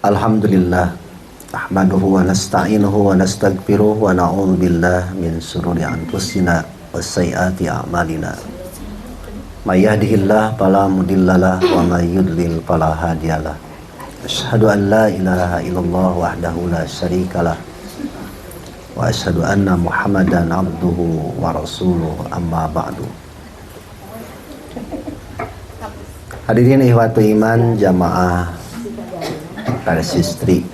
Alhamdulillah, nahmaduhu wa nasta'inuhu wa nastaghfiruh wa na'udzu billah min shururi anfusina wa sayyiati a'malina. May yahdihillahu fala mudhillalah wa may yudlil fala hadiyalah. Asyhadu an la ilaha illallah wahdahu la syarikalah wa asyhadu anna Muhammadan abduhu wa rasuluh, amma ba'du. Hadirin ikhwatu iman jamaah Persistri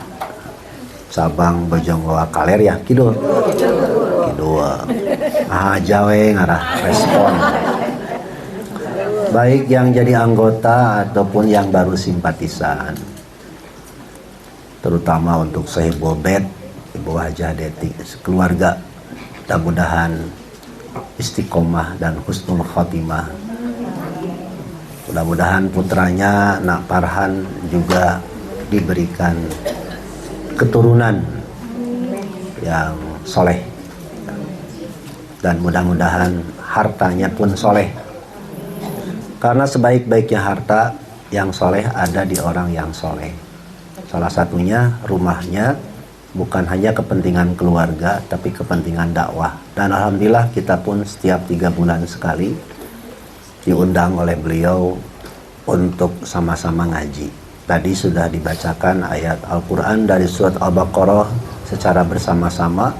Sabang Bojonggoa Kaler ya kidul jawe ngarah respon baik yang jadi anggota ataupun yang baru simpatisan, terutama untuk Syekh Bobet, Ibu Hajah Deti sekeluarga, mudah-mudahan istiqomah dan husnul khotimah. Mudah-mudahan putranya Nak Farhan juga diberikan keturunan yang soleh, dan mudah-mudahan hartanya pun soleh, karena sebaik-baiknya harta yang soleh ada di orang yang soleh. Salah satunya rumahnya bukan hanya kepentingan keluarga tapi kepentingan dakwah, dan alhamdulillah kita pun setiap 3 bulan sekali diundang oleh beliau untuk sama-sama ngaji. Tadi sudah dibacakan ayat Al-Quran dari surat Al-Baqarah secara bersama-sama.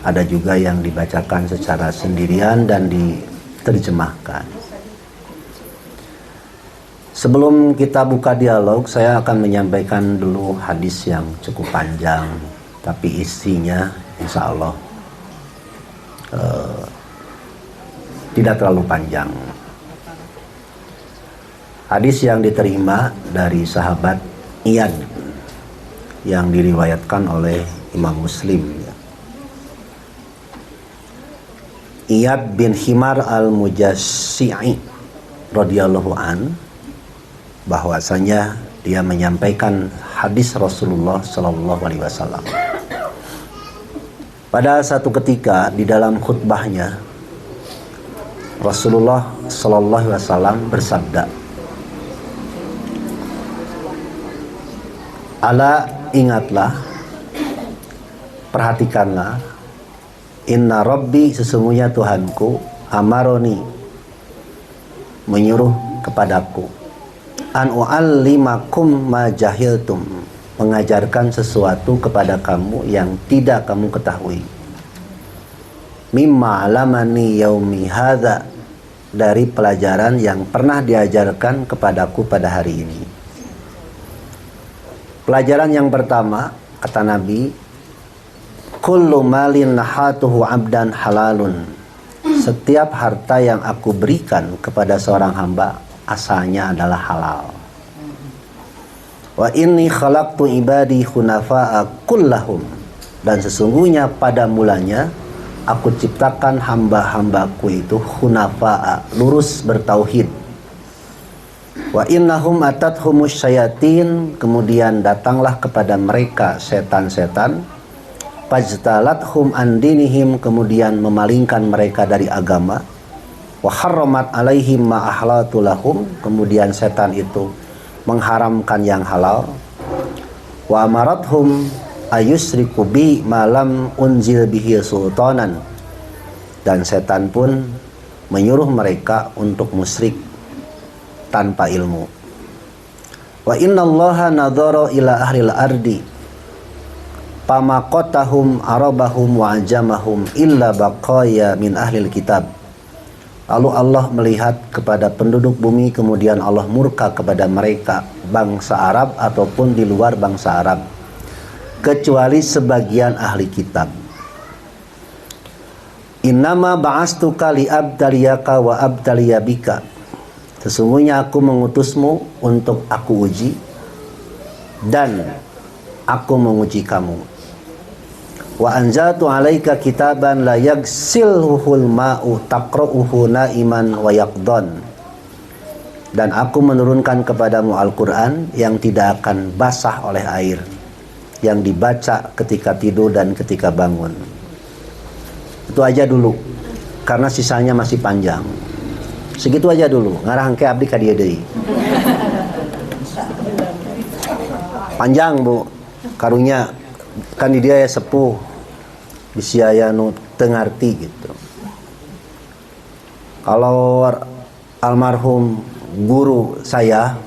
Ada juga yang dibacakan secara sendirian dan diterjemahkan. Sebelum kita buka dialog, saya akan menyampaikan dulu hadis yang cukup panjang, tapi isinya insya Allah tidak terlalu panjang. Hadis yang diterima dari sahabat Iyad yang diriwayatkan oleh Imam Muslim. Iyad bin Himar al-Mujassi'i radhiyallahu an, bahwasanya dia menyampaikan hadis Rasulullah sallallahu alaihi wasallam. Pada satu ketika di dalam khutbahnya, Rasulullah sallallahu alaihi wasallam bersabda, "Ala, ingatlah, perhatikanlah, inna rabbi, sesungguhnya Tuhanku, amaroni, menyuruh kepadaku, an u'allimakum ma jahiltum, mengajarkan sesuatu kepada kamu yang tidak kamu ketahui, mimma alamani yaumi hadza, dari pelajaran yang pernah diajarkan kepadaku pada hari ini." Pelajaran yang pertama, kata Nabi, kullu malin nahatuhu abdan halalun, setiap harta yang aku berikan kepada seorang hamba asalnya adalah halal. Wa inni khalaqtu ibadi hunafa'a kullahum, dan sesungguhnya pada mulanya aku ciptakan hamba-hambaku itu hunafa'a, lurus bertauhid. Wa innahum atathumus syayatin, kemudian datanglah kepada mereka setan-setan, fajtalathum an dinihim, kemudian memalingkan mereka dari agama, wa harramat alaihim ma ahlatu lahum, kemudian setan itu mengharamkan yang halal, wa amarathum ayusriku bi malam unzil bihi sultanan, dan setan pun menyuruh mereka untuk musyrik tanpa ilmu. Wa innallaha nadhara ila ahlil ardi pamaqatahum arabahum wa ajamahum illa baqaya min ahlil kitab. Lalu Allah melihat kepada penduduk bumi, kemudian Allah murka kepada mereka, bangsa Arab ataupun di luar bangsa Arab, kecuali sebagian ahli kitab. Innama ba'astuka li abtaliyaka wa abtaliyabika, sesungguhnya aku mengutusmu untuk aku uji dan aku menguji kamu. Wa anzaltu alaika kitaban la yagsilhuhul ma'u taqra'uhu na'iman wa yaqdan, dan aku menurunkan kepadamu Al-Quran yang tidak akan basah oleh air, yang dibaca ketika tidur dan ketika bangun. Itu aja dulu, karena sisanya masih panjang. Segitu aja dulu, ngarah ke abdi ka dieu deui. panjang Bu karunya kan di dia ya sepuh bisiaya nu tengarti gitu. Kalau almarhum guru saya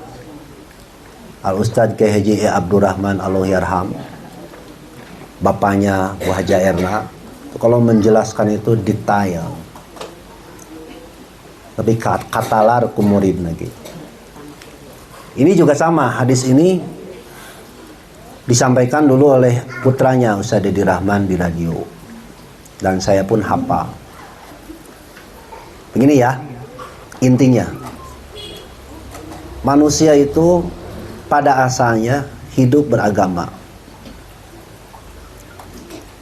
Al Ustadz Kiai Haji Abdurrahman Allahyarham, bapaknya Bu Haja Erna, kalau menjelaskan itu detail. Tapi katalar ku murid lagi. Ini juga sama, hadis ini disampaikan dulu oleh putranya Ustadz Dedi Rahman di radio. Dan saya pun hafal. Begini ya, intinya. Manusia itu pada asalnya hidup beragama.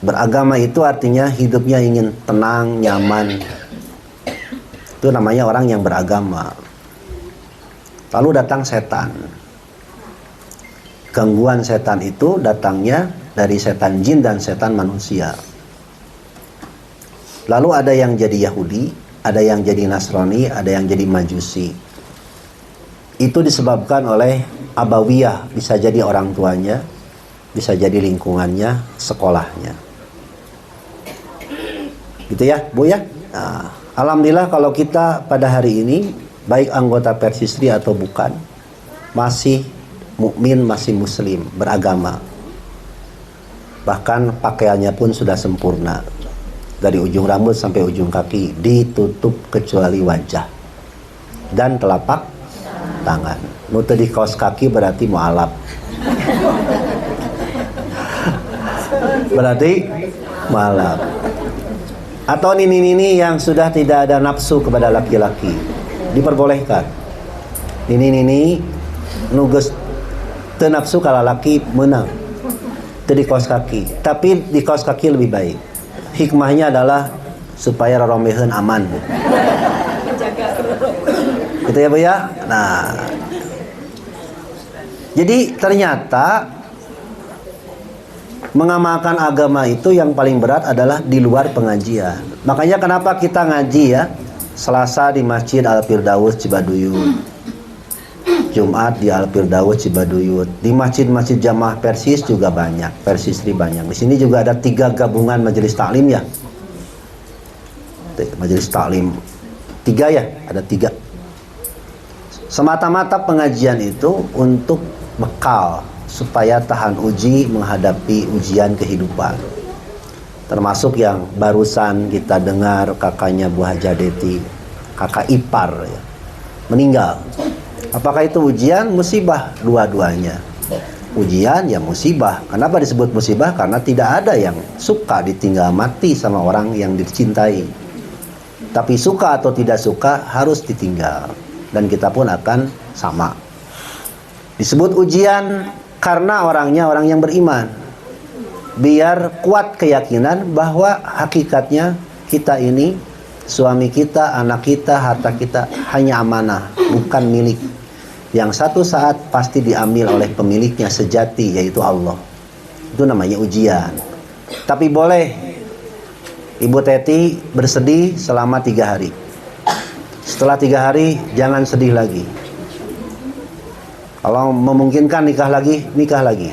Beragama itu artinya hidupnya ingin tenang, nyaman. Itu namanya orang yang beragama. Lalu datang setan. Gangguan setan itu datangnya dari setan jin dan setan manusia. Lalu ada yang jadi Yahudi, ada yang jadi Nasrani, ada yang jadi Majusi. Itu disebabkan oleh abawiyah, bisa jadi orang tuanya, bisa jadi lingkungannya, sekolahnya. Gitu ya, Bu ya? Nah, alhamdulillah kalau kita pada hari ini, baik anggota Persisri atau bukan, masih mukmin, masih muslim, beragama. Bahkan pakaiannya pun sudah sempurna. Dari ujung rambut sampai ujung kaki ditutup kecuali wajah dan telapak tangan. Nutup di kaos kaki berarti mu'alaf. Berarti mu'alaf. Atau nini-nini yang sudah tidak ada nafsu kepada laki-laki, diperbolehkan. Nini-nini nugas teu nafsu kalau laki menang. Itu di kaos kaki. Tapi di kaos kaki lebih baik. Hikmahnya adalah supaya rorombeheun aman. Gitu ya Bu ya. Nah, jadi ternyata mengamalkan agama itu yang paling berat adalah di luar pengajian. Makanya kenapa kita ngaji ya, Selasa di Masjid Al-Firdaus Cibaduyut, Jumat di Al-Firdaus Cibaduyut, di masjid-masjid jamaah Persis juga banyak, Persisri banyak. Di sini juga ada 3 gabungan majelis taklim ya, majelis taklim 3 ya, ada 3. Semata-mata pengajian itu untuk bekal supaya tahan uji menghadapi ujian kehidupan. Termasuk yang barusan kita dengar kakaknya Bu Haja Deti, kakak ipar ya, meninggal. Apakah itu ujian, musibah? Dua-duanya. Ujian ya musibah. Kenapa disebut musibah? Karena tidak ada yang suka ditinggal mati sama orang yang dicintai. Tapi suka atau tidak suka harus ditinggal. Dan kita pun akan sama. Disebut ujian karena orangnya orang yang beriman. Biar kuat keyakinan bahwa hakikatnya kita ini, suami kita, anak kita, harta kita hanya amanah, bukan milik. Yang satu saat pasti diambil oleh pemiliknya sejati, yaitu Allah. Itu namanya ujian. Tapi boleh Ibu Teti bersedih selama 3 hari. Setelah 3 hari jangan sedih lagi. Kalau memungkinkan nikah lagi, nikah lagi.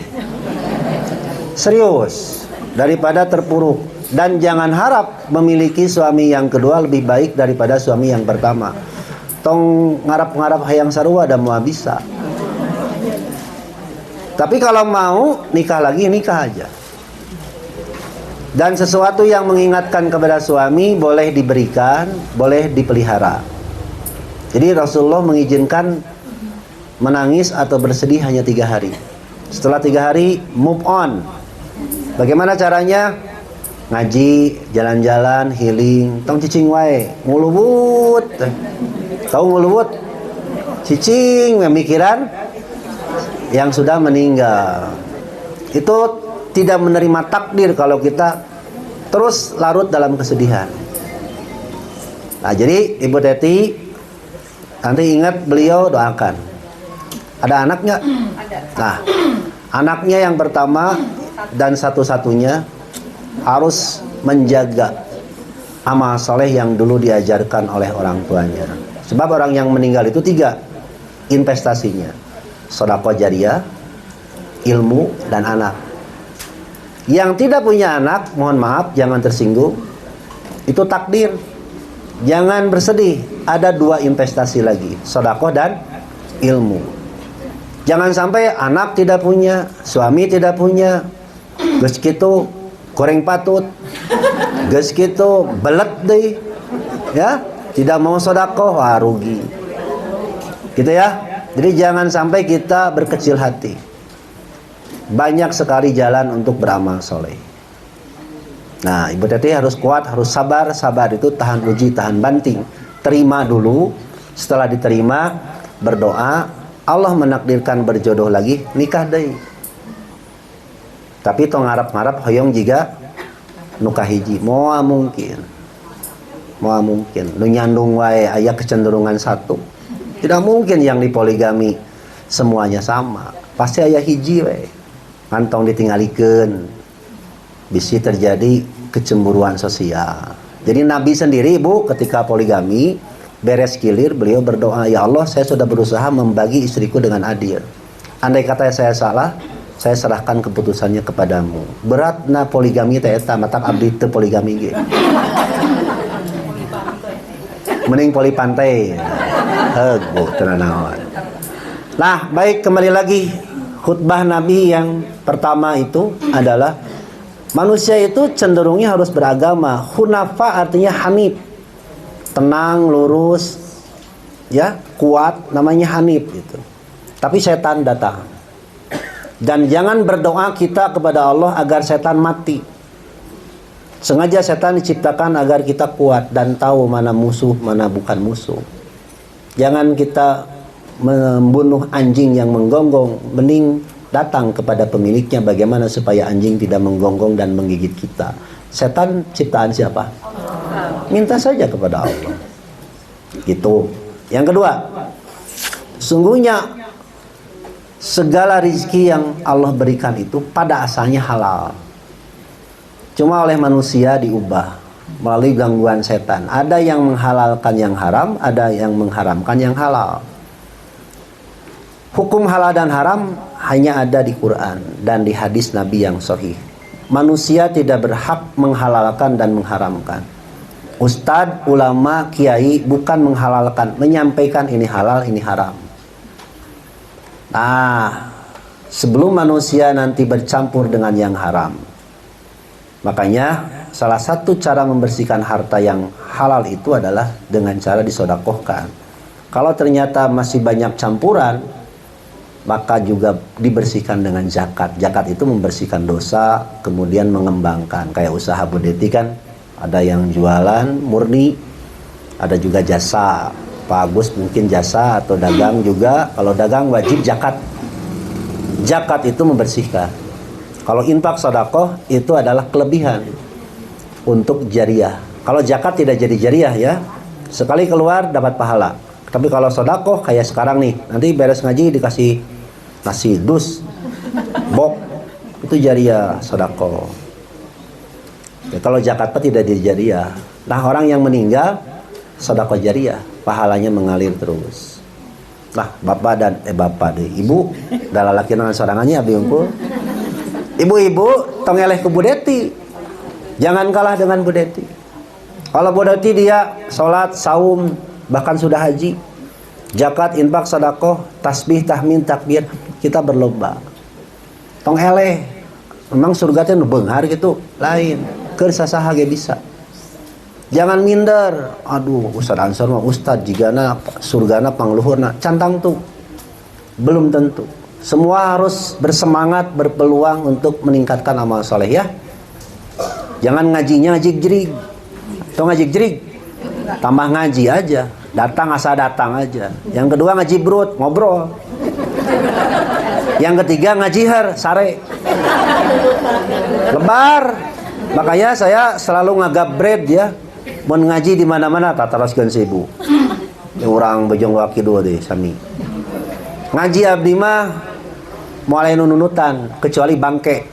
Serius, daripada terpuruk. Dan jangan harap memiliki suami yang kedua lebih baik daripada suami yang pertama. Tong ngarap-ngarap hayang sarua ada mau bisa. Tapi kalau mau nikah lagi, nikah aja. Dan sesuatu yang mengingatkan kepada suami boleh diberikan, boleh dipelihara. Jadi Rasulullah mengizinkan menangis atau bersedih hanya 3 hari. Setelah 3 hari move on. Bagaimana caranya? Ngaji, jalan-jalan, healing, tong cicing wae, ngulubut. Tahu ngulubut? Cicing pemikiran yang sudah meninggal. Itu tidak menerima takdir kalau kita terus larut dalam kesedihan. Nah, jadi Ibu Teti nanti ingat beliau doakan. Ada anak nggak? Ada. Nah, anaknya yang pertama dan satu-satunya harus menjaga amal soleh yang dulu diajarkan oleh orang tuanya. Sebab orang yang meninggal itu 3 investasinya: sedekah jariyah, ilmu, dan anak. Yang tidak punya anak, mohon maaf, jangan tersinggung. Itu takdir. Jangan bersedih. Ada 2 investasi lagi, sedekah dan ilmu. Jangan sampai anak tidak punya, suami tidak punya, geus kitu goreng patut, geus kitu belet deh, ya, tidak mau sedekah, wah rugi. Gitu ya. Jadi jangan sampai kita berkecil hati. Banyak sekali jalan untuk beramal soleh. Nah, Ibu Teti harus kuat, harus sabar. Sabar itu tahan uji, tahan banting. Terima dulu. Setelah diterima, berdoa. Allah menakdirkan berjodoh lagi, nikah deh. Tapi tong ngarap-ngarap hoyong juga nukah hiji. Moa mungkin. Lu nyandung wae aya kecenderungan satu. Tidak mungkin yang dipoligami semuanya sama. Pasti aya hiji wae. Kantong ditinggalikeun. Bisa terjadi kecemburuan sosial. Jadi Nabi sendiri, Bu, ketika poligami beres kilir, beliau berdoa, ya Allah, saya sudah berusaha membagi istriku dengan adil. Andai kata saya salah, saya serahkan keputusannya kepadamu. Berat na poligami teh eta, matak abdi teu poligami ge. Mending poli pantai. Bu, tenan naon. Nah, baik, kembali lagi. Khutbah Nabi yang pertama itu adalah manusia itu cenderungnya harus beragama. Hunafa artinya hanif, tenang, lurus, ya, kuat, namanya hanif itu. Tapi setan datang. Dan jangan berdoa kita kepada Allah agar setan mati. Sengaja setan diciptakan agar kita kuat dan tahu mana musuh, mana bukan musuh. Jangan kita membunuh anjing yang menggonggong, mending datang kepada pemiliknya bagaimana supaya anjing tidak menggonggong dan menggigit kita. Setan ciptaan siapa? Minta saja kepada Allah. Gitu. Yang kedua, sungguhnya segala rizki yang Allah berikan itu pada asalnya halal. Cuma oleh manusia diubah melalui gangguan setan. Ada yang menghalalkan yang haram, ada yang mengharamkan yang halal. Hukum halal dan haram hanya ada di Quran dan di hadis Nabi yang sahih. Manusia tidak berhak menghalalkan dan mengharamkan. Ustadz, ulama, kiai bukan menghalalkan, menyampaikan ini halal, ini haram. Nah, sebelum manusia nanti bercampur dengan yang haram. Makanya salah satu cara membersihkan harta yang halal itu adalah dengan cara disodakohkan. Kalau ternyata masih banyak campuran, maka juga dibersihkan dengan zakat. Zakat itu membersihkan dosa, kemudian mengembangkan. Kayak usaha Bu Deti kan, ada yang jualan murni, ada juga jasa. Pak Agus mungkin jasa atau dagang juga. Kalau dagang wajib zakat. Zakat itu membersihkan. Kalau infak sedekah itu adalah kelebihan untuk jariah. Kalau zakat tidak jadi jariah ya. Sekali keluar dapat pahala. Tapi kalau sedekah kayak sekarang nih, nanti beres ngaji dikasih nasi dus, bok, itu jariah sedekah. Ya, kalau zakat tidak jadi jariah. Nah, orang yang meninggal sedekah jariah, pahalanya mengalir terus. Nah, bapak dan bapak deh, ibu, dalam laki dengan sorangannya abi unggul. Ibu-ibu tong eleh ke Bu Deti. Jangan kalah dengan Bu Deti. Kalau Bu Deti dia salat, saum, bahkan sudah haji, zakat, infak, sedekah, tasbih, tahmid, takbir, kita berlomba. Tong eleh. Memang surga teh nu beunghar gitu, lain. Keur sasaha ge bisa. Jangan minder. Aduh, Ustaz Ansor mah ustad jigana surgana pangluhurna. Cantang tuh. Belum tentu. Semua harus bersemangat, berpeluang untuk meningkatkan amal soleh ya. Jangan ngajinya ngajik jerig. Tong ngajik jerig. Tambah ngaji aja. Datang asal datang aja. Yang kedua ngaji brut, ngobrol. Yang ketiga ngajihar, sare. Lebar. Makanya saya selalu ngagabred ya. Mau ngaji di mana-mana tataroskeun ibu. Yang orang bejong wakidu deh sami. Ngaji abdi mah mulai nunutan kecuali bangke.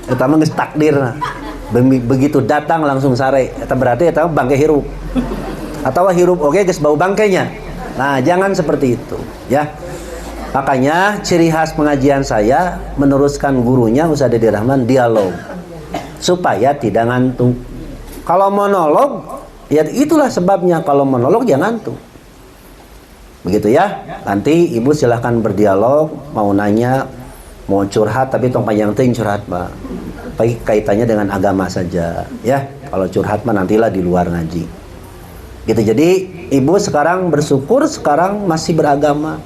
Eta mah geus takdir. Begitu datang langsung sare. Eta berarti eta bangke hirup. Atau hirup oke geus bau bangkainya. Nah, jangan seperti itu ya. Makanya ciri khas pengajian saya meneruskan gurunya Ustaz Dede Rahman dialog supaya tidak ngantuk. Kalau monolog, ya itulah sebabnya kalau monolog jangan ngantuk. Begitu ya. Nanti ibu silahkan berdialog, mau nanya, mau curhat, tapi tong panjang ting curhat mah. Baik kaitannya dengan agama saja, ya. Kalau curhat mah nantilah di luar ngaji. Gitu. Jadi ibu sekarang bersyukur sekarang masih beragama.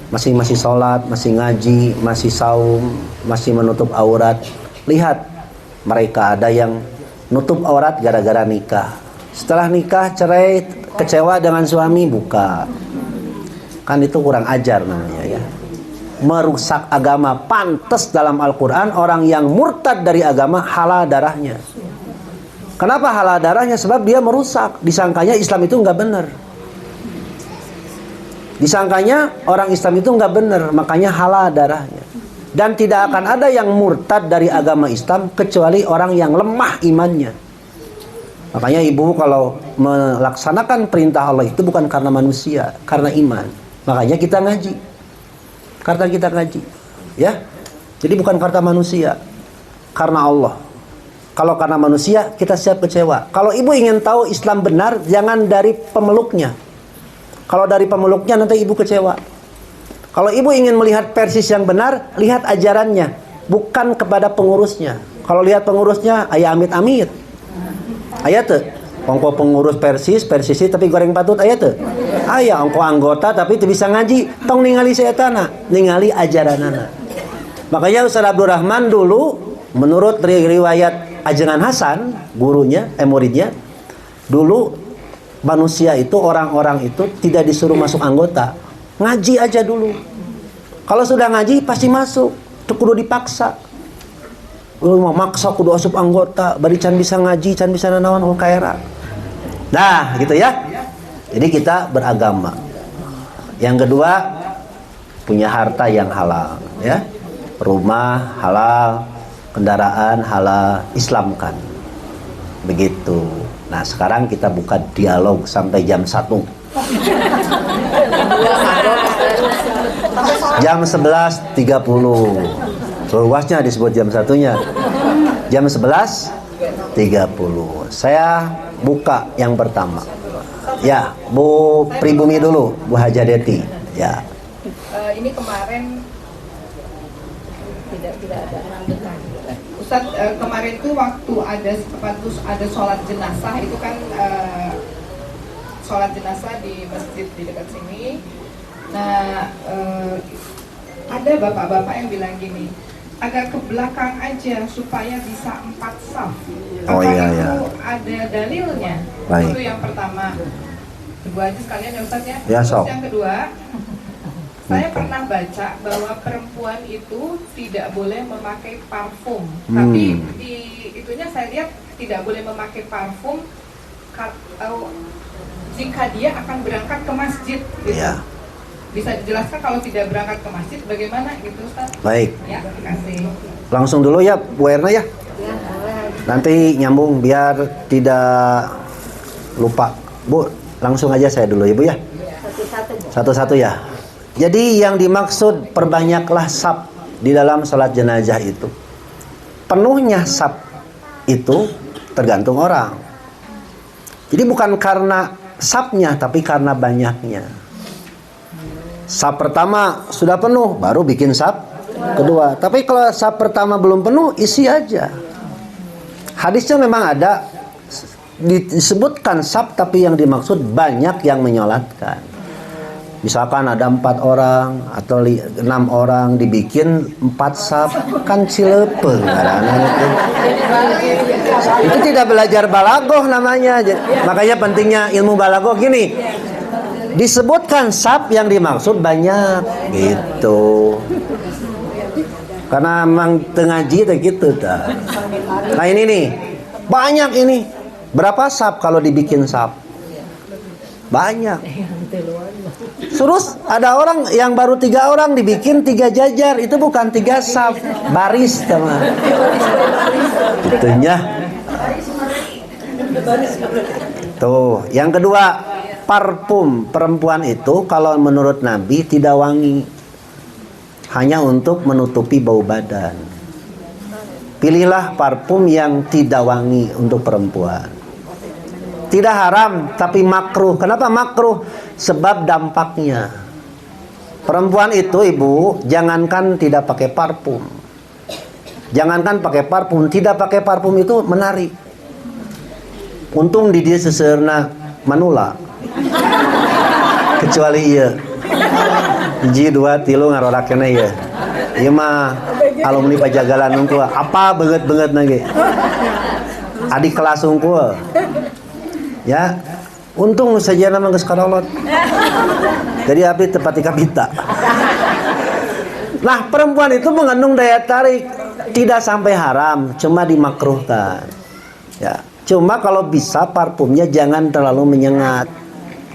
Masih sholat, masih ngaji, masih saum, masih menutup aurat. Lihat, mereka ada yang nutup aurat gara-gara nikah. Setelah nikah cerai, kecewa dengan suami, buka. Kan itu kurang ajar namanya ya. Merusak agama. Pantas dalam Al-Quran orang yang murtad dari agama halal darahnya. Kenapa halal darahnya? Sebab dia merusak. Disangkanya Islam itu nggak benar. Disangkanya orang Islam itu nggak benar, makanya halal darahnya. Dan tidak akan ada yang murtad dari agama Islam kecuali orang yang lemah imannya. Makanya ibu kalau melaksanakan perintah Allah itu bukan karena manusia, karena iman. Makanya kita ngaji. Karena kita ngaji, ya. Jadi bukan karena manusia, karena Allah. Kalau karena manusia kita siap kecewa. Kalau ibu ingin tahu Islam benar, jangan dari pemeluknya. Kalau dari pemeluknya nanti ibu kecewa. Kalau ibu ingin melihat persis yang benar, lihat ajarannya, bukan kepada pengurusnya. Kalau lihat pengurusnya, ayah amit-amit. Ayah tuh, ongko pengurus persis tapi goreng patut ayah tuh. Ayah ongko anggota tapi tuh bisa ngaji, tong ningali seetana, ningali ajaranana. Makanya Ustaz Abdul Rahman dulu, menurut riwayat Ajengan Hasan, gurunya, muridnya, dulu manusia itu, orang-orang itu tidak disuruh masuk anggota, ngaji aja dulu. Kalau sudah ngaji pasti masuk, itu kudu dipaksa. Lu mau maksa kudu asup anggota, bari can bisa ngaji, can bisa nanawan kaera. Nah, gitu ya. Jadi kita beragama. Yang kedua, punya harta yang halal, ya. Rumah halal, kendaraan halal, Islamkan. Begitu. Nah sekarang kita buka dialog sampai jam 1. Jam 11.30. Luasnya disebut jam 1-nya. Jam 11.30. Saya buka yang pertama. Ya, Bu Pribumi dulu, Bu Haja Deti. Ya. Ini kemarin tidak ada Ustaz, kemarin itu waktu ada sholat jenazah itu kan sholat jenazah di masjid di dekat sini. Nah ada bapak-bapak yang bilang gini, agak ke belakang aja supaya bisa 4 saf. Apakah itu ada dalilnya? Baik. Itu yang pertama. Kedua aja sekalian ya Ustaz ya. Ya, Terus yang kedua, saya pernah baca bahwa perempuan itu tidak boleh memakai parfum. Tapi di itunya saya lihat tidak boleh memakai parfum jika dia akan berangkat ke masjid gitu. Ya. Bisa dijelaskan kalau tidak berangkat ke masjid bagaimana gitu Ustaz? Baik. Ya, terima kasih. Langsung dulu ya Bu Erna ya. Nanti nyambung biar tidak lupa. Bu, langsung aja saya dulu Ibu ya. Satu-satu ya. Jadi yang dimaksud perbanyaklah saf di dalam sholat jenazah itu. Penuhnya saf itu tergantung orang. Jadi bukan karena safnya tapi karena banyaknya. Saf pertama sudah penuh baru bikin saf kedua. Tapi kalau saf pertama belum penuh isi aja. Hadisnya memang ada disebutkan saf tapi yang dimaksud banyak yang menyolatkan. Misalkan ada 4 orang atau 6 orang dibikin 4 saf kan cilepeng itu. Itu tidak belajar balagoh namanya. Makanya pentingnya ilmu balagoh gini. Disebutkan saf yang dimaksud banyak gitu. Karena memang tengaji gitu dah. Nah ini nih banyak ini. Berapa saf kalau dibikin saf? Banyak. Terus ada orang yang baru 3 orang dibikin 3 jajar, itu bukan 3 saf, baris teman. Itunya. Tuh, yang kedua, parfum perempuan itu kalau menurut Nabi tidak wangi. hanya untuk menutupi bau badan. Pilihlah parfum yang tidak wangi untuk perempuan. Tidak haram, tapi makruh. Kenapa makruh? Sebab dampaknya. Perempuan itu, ibu, jangankan tidak pakai parfum. Jangankan pakai parfum, tidak pakai parfum itu menarik. Untung di dia seserna manula. Kecuali iya. Ji 2 3 ngarorakena ya. Ieu mah alumni Pajagalan unggul apa banget nage. Adik kelas unggul. Ya. Untung saja nama geus kadolot. Jadi abdi tepati kapita. Nah, perempuan itu mengandung daya tarik, tidak sampai haram, cuma dimakruhkan. Ya. Cuma kalau bisa parfumnya jangan terlalu menyengat.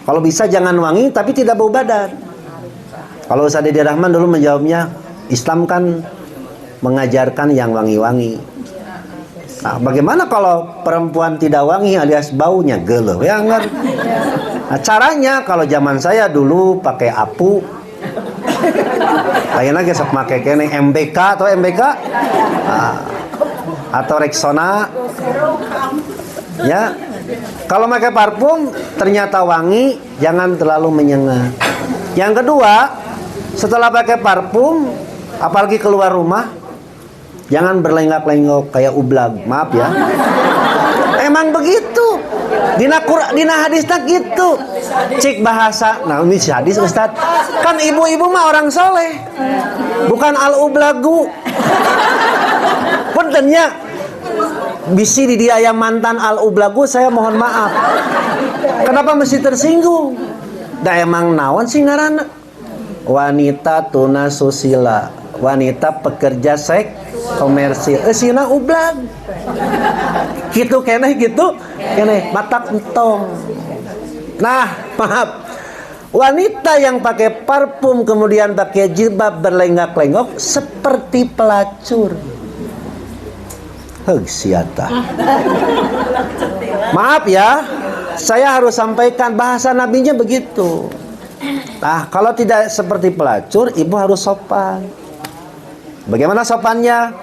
Kalau bisa jangan wangi tapi tidak bau badan. Kalau Ustaz Didi Rahman dulu menjawabnya, Islam kan mengajarkan yang wangi-wangi. Nah, bagaimana kalau perempuan tidak wangi alias baunya geuleuh ya enggak? Nah, caranya kalau zaman saya dulu pakai apu. Ayeuna ge sok make kene MBK atau MBK? Nah, atau Rexona. Ya. Kalau pakai parfum ternyata wangi, jangan terlalu menyengat. Yang kedua, setelah pakai parfum, apalagi keluar rumah, jangan berlenggak-lenggok kayak ublag. Maaf ya. Emang begitu. Dina hadisnya gitu. Cik bahasa. Nah, ini hadis Ustaz. Kan ibu-ibu mah orang soleh. Bukan al-ublagu. Puntennya. Bisi di dia yang mantan al-ublagu, saya mohon maaf. Kenapa mesti tersinggung? Da emang naon sih ngaranna? Wanita tuna susila, wanita pekerja seks komersil. Sina ublag. Gitu keneh gitu. Keneh matak entong. Nah, maaf. Wanita yang pakai parfum kemudian pakai jilbab berlenggak-lenggok seperti pelacur. Siata. Maaf ya, saya harus sampaikan bahasa nabinya begitu. Nah, kalau tidak seperti pelacur, ibu harus sopan. Bagaimana sopannya?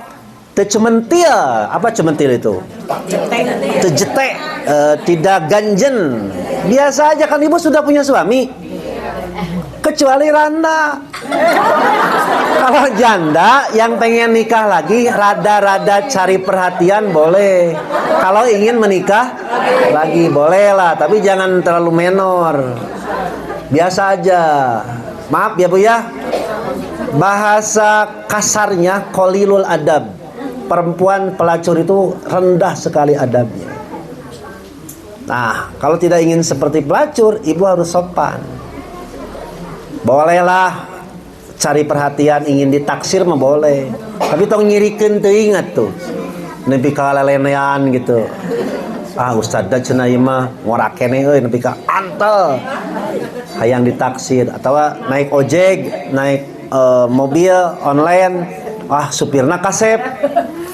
Tecementil. Apa cementil itu? Tejetek. Tidak ganjen. Biasa aja kan ibu sudah punya suami. Kecuali randa. Kalau janda yang pengen nikah lagi, rada-rada cari perhatian boleh. Kalau ingin menikah lagi boleh lah, tapi jangan terlalu menor. Biasa aja. Maaf ya Bu ya. Bahasa kasarnya qalilul adab. Perempuan pelacur itu rendah sekali adabnya. Nah, kalau tidak ingin seperti pelacur, ibu harus sopan. Bolehlah cari perhatian, ingin ditaksir mah boleh. Tapi tong nyirikeun teu ingat tuh. Nepi ka lelenean gitu. Ah ustad da cenah ieu mah ngora keneh euy nepi ka antel. Hayang ditaksir atau naik ojek, naik mobil online, ah supirna kasep.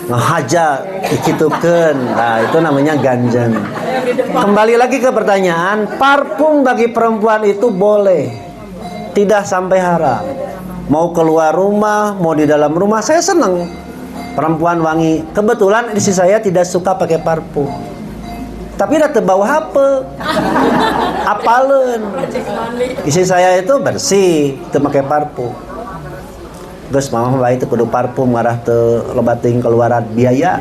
Ngahaja dikitukeun. Nah, itu namanya ganjen. Kembali lagi ke pertanyaan, parfum bagi perempuan itu boleh. Tidak sampai haram. Mau keluar rumah, mau di dalam rumah, saya senang perempuan wangi. Kebetulan istri saya tidak suka pakai parfum. Tapi udah terbawa HP. Apaleun. Istri saya itu bersih, teu pakai parfum. Geus mama bae teu kudu parfum ngarah teu loba teuing keluaran biaya.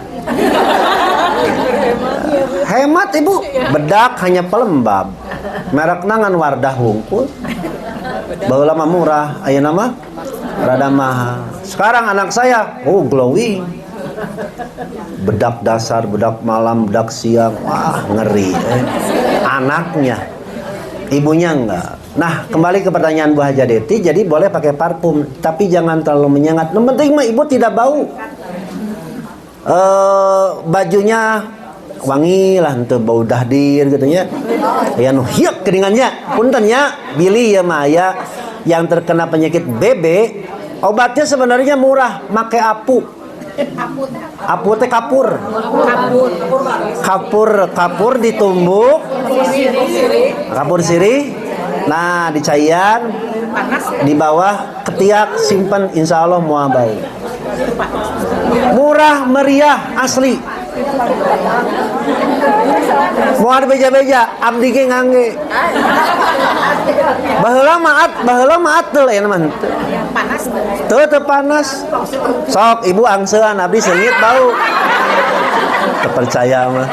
Hemat ibu, bedak hanya pelembab. Merek nangan Wardah hungkul. Baheula mah murah, ayeuna mah rada mahal. Sekarang anak saya, glowing. Bedak dasar, bedak malam, bedak siang. Wah, ngeri. Anaknya. Ibunya enggak. Nah, kembali ke pertanyaan Bu Haja Deti, jadi boleh pakai parfum, tapi jangan terlalu menyengat. Yang penting mah ibu tidak bau. Bajunya wangi lah, untuk bau dahdir gitu ya. Ya nu hieup geuningannya. Punten nya, Billy ya Maya yang terkena penyakit BB, obatnya sebenarnya murah, make apu. Apu teh kapur. Kapur ditumbuk. Kapur sirih. Nah, dicairan Di bawah ketiak simpan, insya Allah mau bau. Murah meriah asli. Mau ada beja-beja, abdi ge ngangge. Baheula maat teu ya teman. Panas. Teu panas. Sok ibu angseun abdi seungit bau. Terpercaya mah.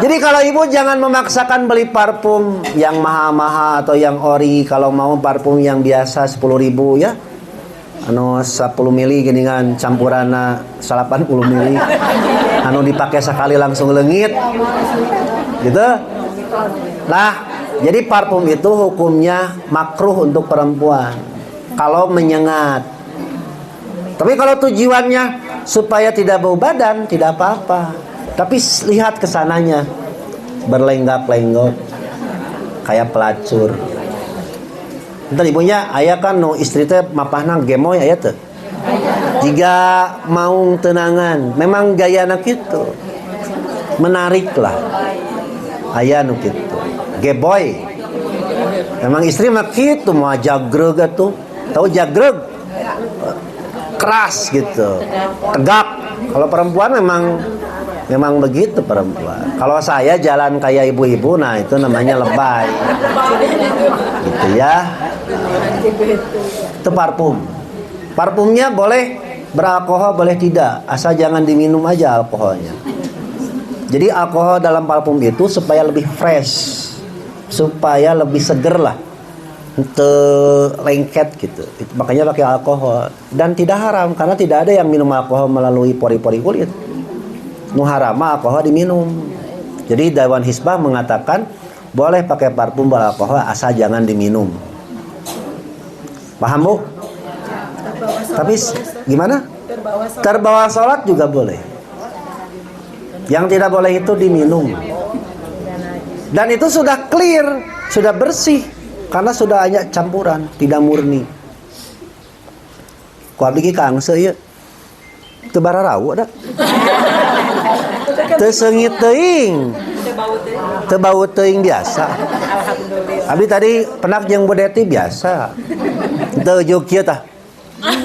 Jadi kalau ibu jangan memaksakan beli parfum yang mahal-mahal atau yang ori. Kalau mau parfum yang biasa 10.000 ya. Anu 10 mili geningan campurana 80 mili. Anu dipakai sekali langsung leungit. Gitu. Nah, jadi parfum itu hukumnya makruh untuk perempuan kalau menyengat. Tapi kalau tujuannya supaya tidak bau badan, tidak apa-apa. Tapi lihat kesananya, berlenggak-lenggok kayak pelacur. Entar ibunya ayah kan no istri teh mapahna gemoy aya teh. Jika mau tenangan, memang gaya anak itu menarik lah. Ayah nu kitu. Geboy. Memang istri mah kitu mau jagreg atuh. Tahu jagreg? Keras gitu. Tegak. Kalau perempuan memang begitu perempuan. Kalau saya jalan kayak ibu-ibu, nah itu namanya lebay. Gitu ya. Itu parfum. Parfumnya boleh beralkohol, boleh tidak. Asal jangan diminum aja alkoholnya. Jadi alkohol dalam parfum itu supaya lebih fresh, supaya lebih seger lah, lengket gitu. Makanya pakai alkohol. Dan tidak haram karena tidak ada yang minum alkohol melalui pori-pori kulit. Nu haram alkohol diminum. Jadi Dewan Hizbah mengatakan boleh pakai parfum beralkohol asal jangan diminum. Paham Bu? Tapi gimana? Terbawa sholat juga boleh. Yang tidak boleh itu diminum. Dan itu sudah clear, sudah bersih karena sudah hanya campuran, tidak murni. Ku abdi ka angse ieu. Teu bararawu da. Teu seungit teuing. Teu bau teuing biasa. Abdi tadi penak jeung Budeti biasa. Teu juk kieu tah.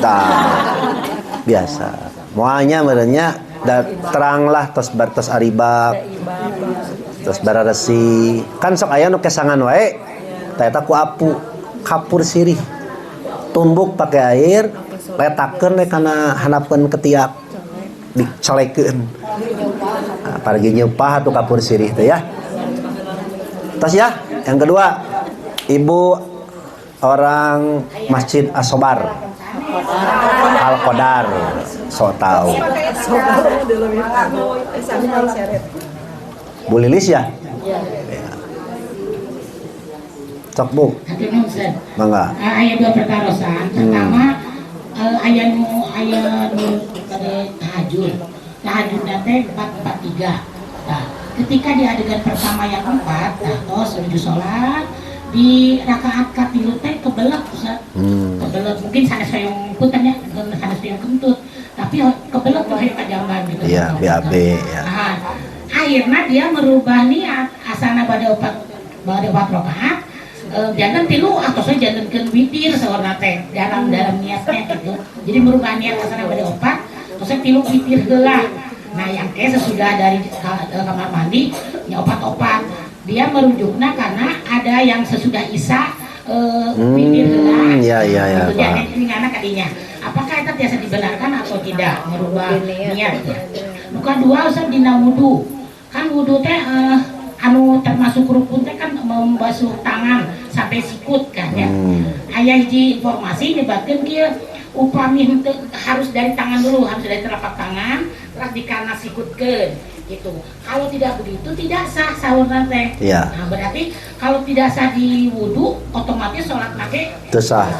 Tah. Biasa. Moalnya merenya da teranglah tos aribak. Tos bararesi. Kan sok aya nu kesangan wae. Tah eta ku apu, kapur sirih. Tumbuk pakai air, letakeun we kana handapkeun ketiak. Dicolekeun. Nah, pargi nyeupah atuh kapur sirih teh ya. Tos ya, yang kedua, ibu orang Masjid As-Sobar. Al-Qadar. So tahu. Bu Lilis ya? Iya. Cok Bu. Mangga. Aya dua pertarosan. Pertama aya nu pada tahajud. Tahajud teh 443. Nah, ketika di adegan pertama yang 4, tos menuju salat di rakaat katilu teh kebelet Ustaz. Kebelet mungkin sanes hoyong puntennya, sanes yang kentut. Tapi kebelet tuh kayak kajangan gitu. Iya, BAB ya. Nah, akhirnya dia merubah niat asana pada 4 rakaat. Jangan tilu atau saya jangankan witir seorang teh dalam niatnya gitu. Jadi merubah niat asana pada 4, terus saya tilu witir heula. Nah, yang sesudah dari kamar mandi nya opat-opat. Dia merujuknya karena ada yang sesudah Isya witir heula. Iya. Jadi ngana kadinya. Apakah itu biasa dibenarkan atau tidak merubah niat? Bukan dua usah dina wudu. Kan wudu teh anu termasuk rukun teh kan membasuh tangan sampai sikut kan ya. Aya hiji informasi nyebatkeun kieu upami harus dari tangan dulu, harus dari telapak tangan, terus dikana sikutkeun gitu. Kalau tidak begitu tidak sah saurna teh. Iya. Nah, berarti kalau tidak sah di wudu otomatis sholat make Teu sah.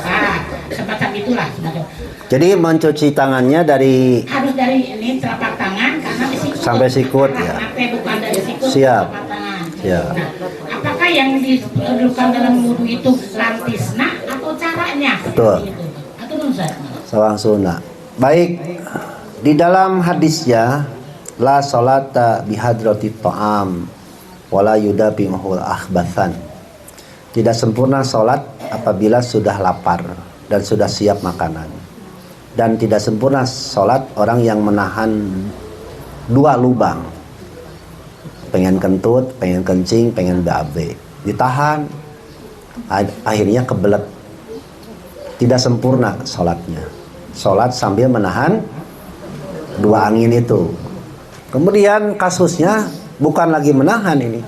Semacam itulah sebenarnya. Jadi mencuci tangannya dari Harus dari ini telapak tangan karena sikut. Sampai sikut, ya. Bukan dari sikut. Siap. Telapak tangan. Ya. Nah, apakah yang dilakukan dalam wudu itu lantisna atau caranya? Betul. Gitu. Atau Ustaz? sawang sunnah. Baik, di dalam hadisnya la salata bihadrati ta'am wala yudabimuhul akhbathan. Tidak sempurna sholat apabila sudah lapar dan sudah siap makanan. Dan tidak sempurna sholat orang yang menahan dua lubang. Pengen kentut, pengen kencing, pengen BAB. Ditahan. Akhirnya kebelet. Tidak sempurna sholatnya. Sholat sambil menahan dua angin itu. Kemudian kasusnya bukan lagi menahan ini.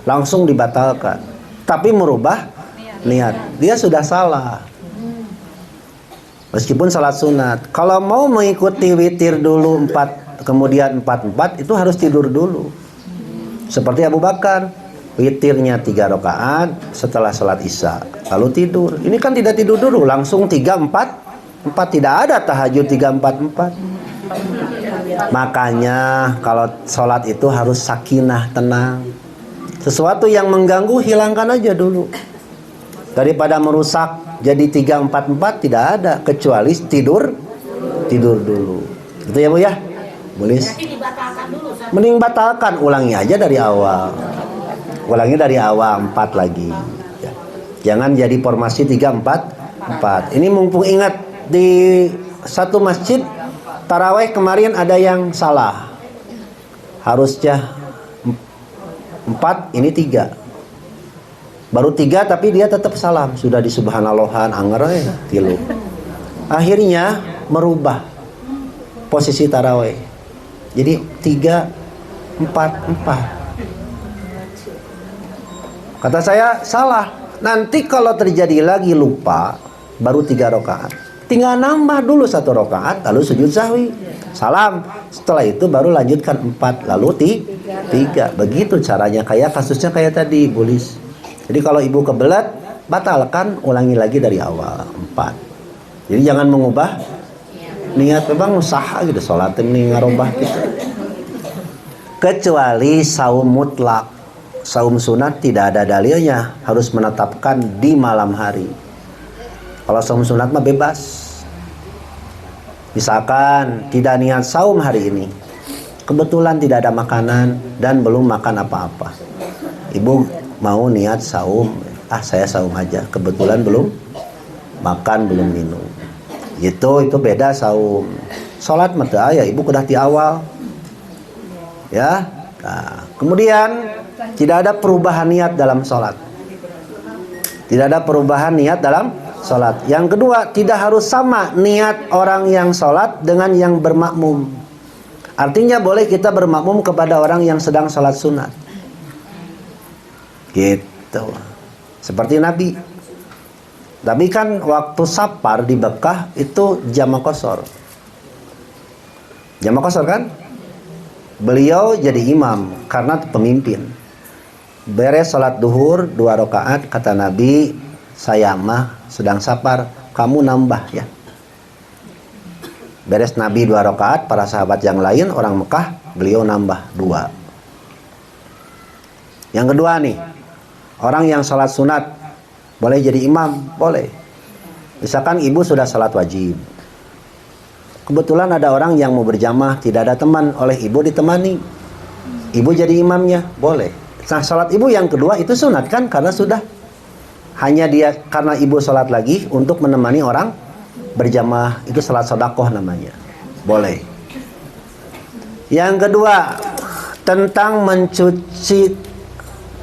Langsung dibatalkan. Tapi merubah niat. Dia sudah salah. Meskipun salat sunat. Kalau mau mengikuti witir dulu 4, kemudian 4 itu harus tidur dulu. Seperti Abu Bakar, witirnya 3 rakaat setelah salat Isya, lalu tidur. Ini kan tidak tidur dulu, langsung 3-4. Tidak ada tahajud 3-4. Makanya kalau sholat itu harus sakinah, tenang. Sesuatu yang mengganggu hilangkan aja dulu. Daripada merusak jadi 3-4 tidak ada, kecuali tidur dulu. Itu ya Bu ya? Boleh. Mending batalkan, ulangi aja dari awal. Ulangi dari awal 4 lagi. Ya. Jangan jadi formasi 3-4. Ini mumpung ingat di satu masjid taraweh kemarin ada yang salah. Harusnya 4, ini 3. Baru 3 tapi dia tetap salam. Sudah di subhanallahan anger tilu. Akhirnya merubah posisi taraweh. Jadi 3-4. Kata saya salah. Nanti kalau terjadi lagi lupa, baru 3 rakaat. Tinggal nambah dulu 1 rakaat, lalu sujud sahwi, salam. Setelah itu baru lanjutkan 4, lalu 3. Begitu caranya. Kayak kasusnya kayak tadi, Bulis. Jadi kalau ibu kebelet, batalkan, ulangi lagi dari awal 4. Jadi jangan mengubah niat. Memang usaha gitu sholat ini ngarobah gitu. Kecuali saum mutlak, saum sunat tidak ada dalilnya, harus menetapkan di malam hari. Kalau saum sunat mah bebas. Misalkan tidak niat saum hari ini, kebetulan tidak ada makanan dan belum makan apa-apa. Ibu mau niat saum, saya saum aja. Kebetulan belum makan, belum minum. Itu beda saum. Salat mah ya ibu kudah di awal. Ya. Nah, kemudian tidak ada perubahan niat dalam salat. Tidak ada perubahan niat dalam salat. Yang kedua, tidak harus sama niat orang yang salat dengan yang bermakmum. Artinya boleh kita bermakmum kepada orang yang sedang salat sunat. Gitu. Seperti Nabi. Tapi kan waktu safar di Mekah itu jamaah qashar. Jamaah qashar kan? Beliau jadi imam karena pemimpin. Beres salat duhur 2 rakaat, kata Nabi, saya mah sedang safar, kamu nambah ya. Beres Nabi 2 rakaat, para sahabat yang lain orang Mekah, beliau nambah 2. Yang kedua nih, orang yang salat sunat boleh jadi imam? Boleh. Misalkan ibu sudah salat wajib, kebetulan ada orang yang mau berjamaah, tidak ada teman, oleh ibu ditemani, ibu jadi imamnya, boleh. Nah salat ibu yang kedua itu sunat kan, karena sudah hanya dia, karena ibu salat lagi untuk menemani orang berjamaah, itu salat sedekah namanya, boleh. Yang kedua tentang mencuci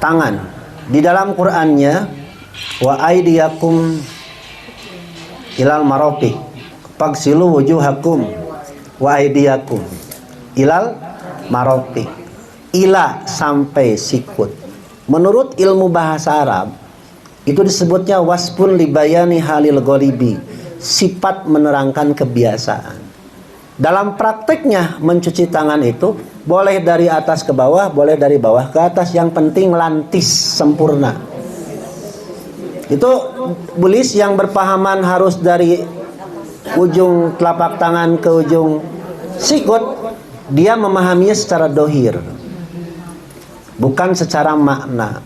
tangan. Di dalam Qur'annya, wa aydiyakum ilal marafiq, fagsilu wujuhakum wa aydiyakum ilal marafiq. Ila sampai sikut. Menurut ilmu bahasa Arab, itu disebutnya wasfun libayani halil ghalibi, sifat menerangkan kebiasaan. Dalam prakteknya mencuci tangan itu boleh dari atas ke bawah, boleh dari bawah ke atas, yang penting lantis sempurna. Itu bulis yang berpahaman harus dari ujung telapak tangan ke ujung sikut, dia memahaminya secara dohir, bukan secara makna.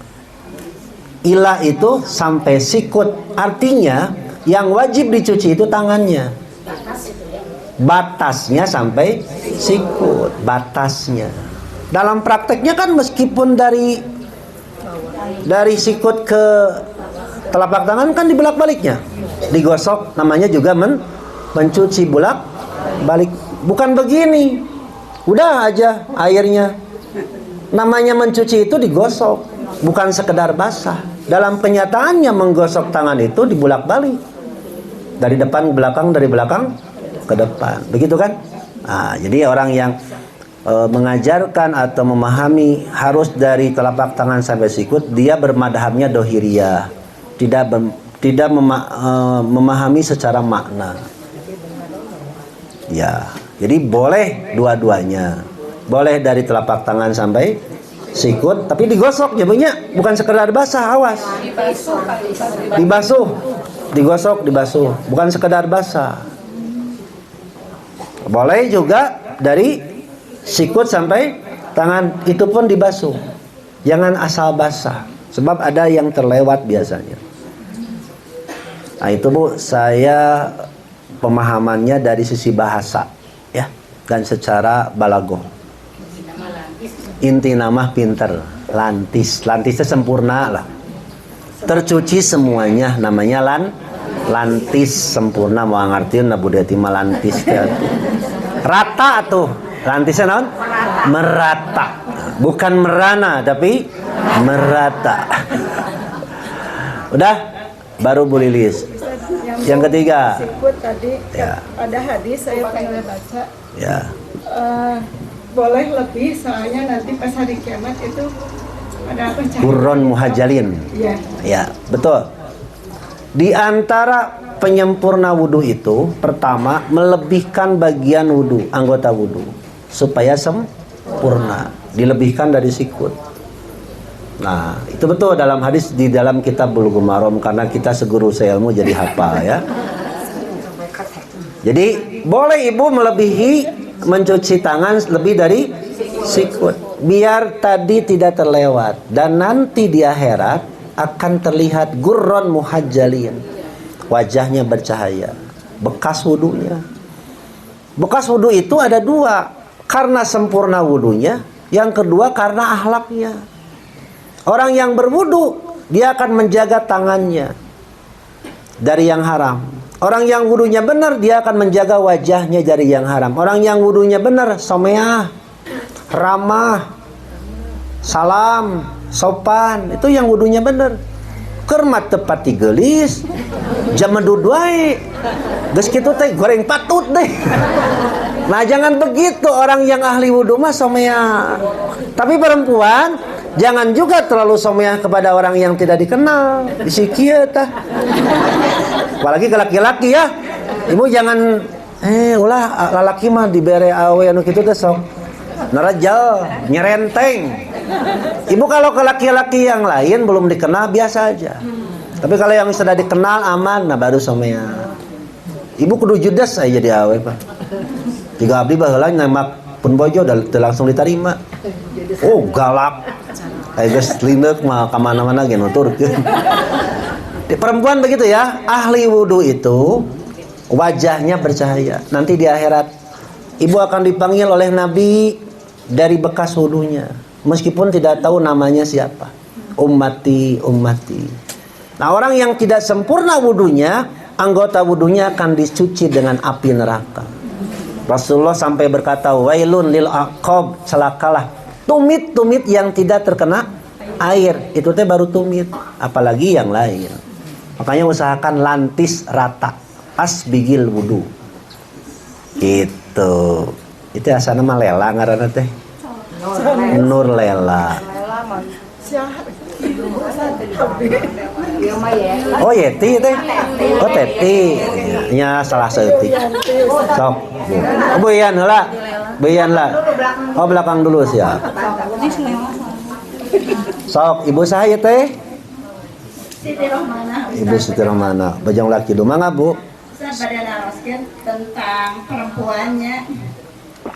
Ila itu sampai sikut, artinya yang wajib dicuci itu tangannya. Batasnya sampai sikut, batasnya. Dalam prakteknya kan meskipun dari sikut ke Telapak tangan kan dibolak-baliknya, digosok, namanya juga mencuci bolak-balik. Bukan begini, udah aja airnya. Namanya mencuci itu digosok, bukan sekedar basah. Dalam kenyataannya menggosok tangan itu dibolak-balik, dari depan ke belakang, dari belakang ke depan, begitu kan? Nah, jadi orang yang mengajarkan atau memahami harus dari telapak tangan sampai sikut, dia bermadhabnya dohiriyah, tidak memahami secara makna. Ya, jadi boleh dua-duanya, boleh dari telapak tangan sampai sikut, tapi digosok jadinya, bukan sekedar basah, awas. Dibasuh, digosok, dibasuh, bukan sekedar basah. Boleh juga dari sikut sampai tangan, itu pun dibasuh. Jangan asal basah, sebab ada yang terlewat biasanya. Nah itu Bu, saya pemahamannya dari sisi bahasa ya, dan secara balagoh. Inti nama pinter, lantisnya sempurna lah. Tercuci semuanya, namanya lantis sempurna. Mau ngertiin na budaya mah lantis teh. Rata tuh. Lantisnya naon? Merata. Bukan merana, tapi merata. Udah? Baru Bu Lilis. Yang ketiga. Sikut tadi Ya. ada hadis saya pernah baca. Ya. Boleh lebih soalnya nanti pas hari kiamat itu ada apa? Burron muhajalin. Iya. Ya, betul. Di antara penyempurna wudhu itu, pertama melebihkan bagian wudhu, anggota wudhu, supaya sempurna, dilebihkan dari sikut. Nah, itu betul dalam hadis di dalam kitab Bulughul Maram, karena kita seguru seilmu jadi hafal ya. Jadi boleh ibu melebihi mencuci tangan lebih dari sikut, biar tadi tidak terlewat, dan nanti di akhirat akan terlihat gurron muhajjalin, wajahnya bercahaya, bekas wudunya. Bekas wudu itu ada dua, karena sempurna wudunya, yang kedua karena akhlaknya. Orang yang berwudu, dia akan menjaga tangannya dari yang haram. Orang yang wudunya benar, dia akan menjaga wajahnya dari yang haram. Orang yang wudunya benar, someah, ramah, salam, sopan, itu yang wudunya benar. Kermat tepat gelis, jam meduduai, geus kitu teh goreng patut deh. Nah jangan begitu, orang yang ahli wudu mah someah. Tapi perempuan jangan juga terlalu someah kepada orang yang tidak dikenal. Bisi kieu tah. Apalagi ke laki-laki ya. Ibu jangan ulah lalaki mah dibere awe anu kitu teh sok nerejal, nyerenteng. Ibu kalau ke laki-laki yang lain belum dikenal biasa aja. Tapi kalau yang sudah dikenal aman, nah baru someah. Ibu kudu judes aja jadi awe Pak. Jika abdi baheula nembak pun bojo udah langsung diterima. Oh galak. Kayak geus lindeuk mah ka mana-mana ge nuturkeun. Di perempuan begitu ya, ahli wudu itu wajahnya bercahaya. Nanti di akhirat ibu akan dipanggil oleh Nabi dari bekas wudunya, meskipun tidak tahu namanya siapa. Ummati, ummati. Nah orang yang tidak sempurna wudunya, anggota wudunya akan dicuci dengan api neraka. Rasulullah sampai berkata, wailun lil aqab, celakalah tumit-tumit yang tidak terkena air. Itu teh baru tumit, apalagi yang lain. Makanya usahakan lantis rata, asbigil wudu. Gitu. Itu asana mah Lela ngaranna teh. Nur Lela. Oh Yeti teh. Oh Teti. Nya salah seutik. Sok. Bu Ian heula. Bu Ian lah. Oh belakang dulu siap. Sok ibu saya teh. Siti Rohmana. Ibu Siti Rohmana. Bajang laki dulu mangga Bu. Ustaz pada naroskeun tentang perempuannya.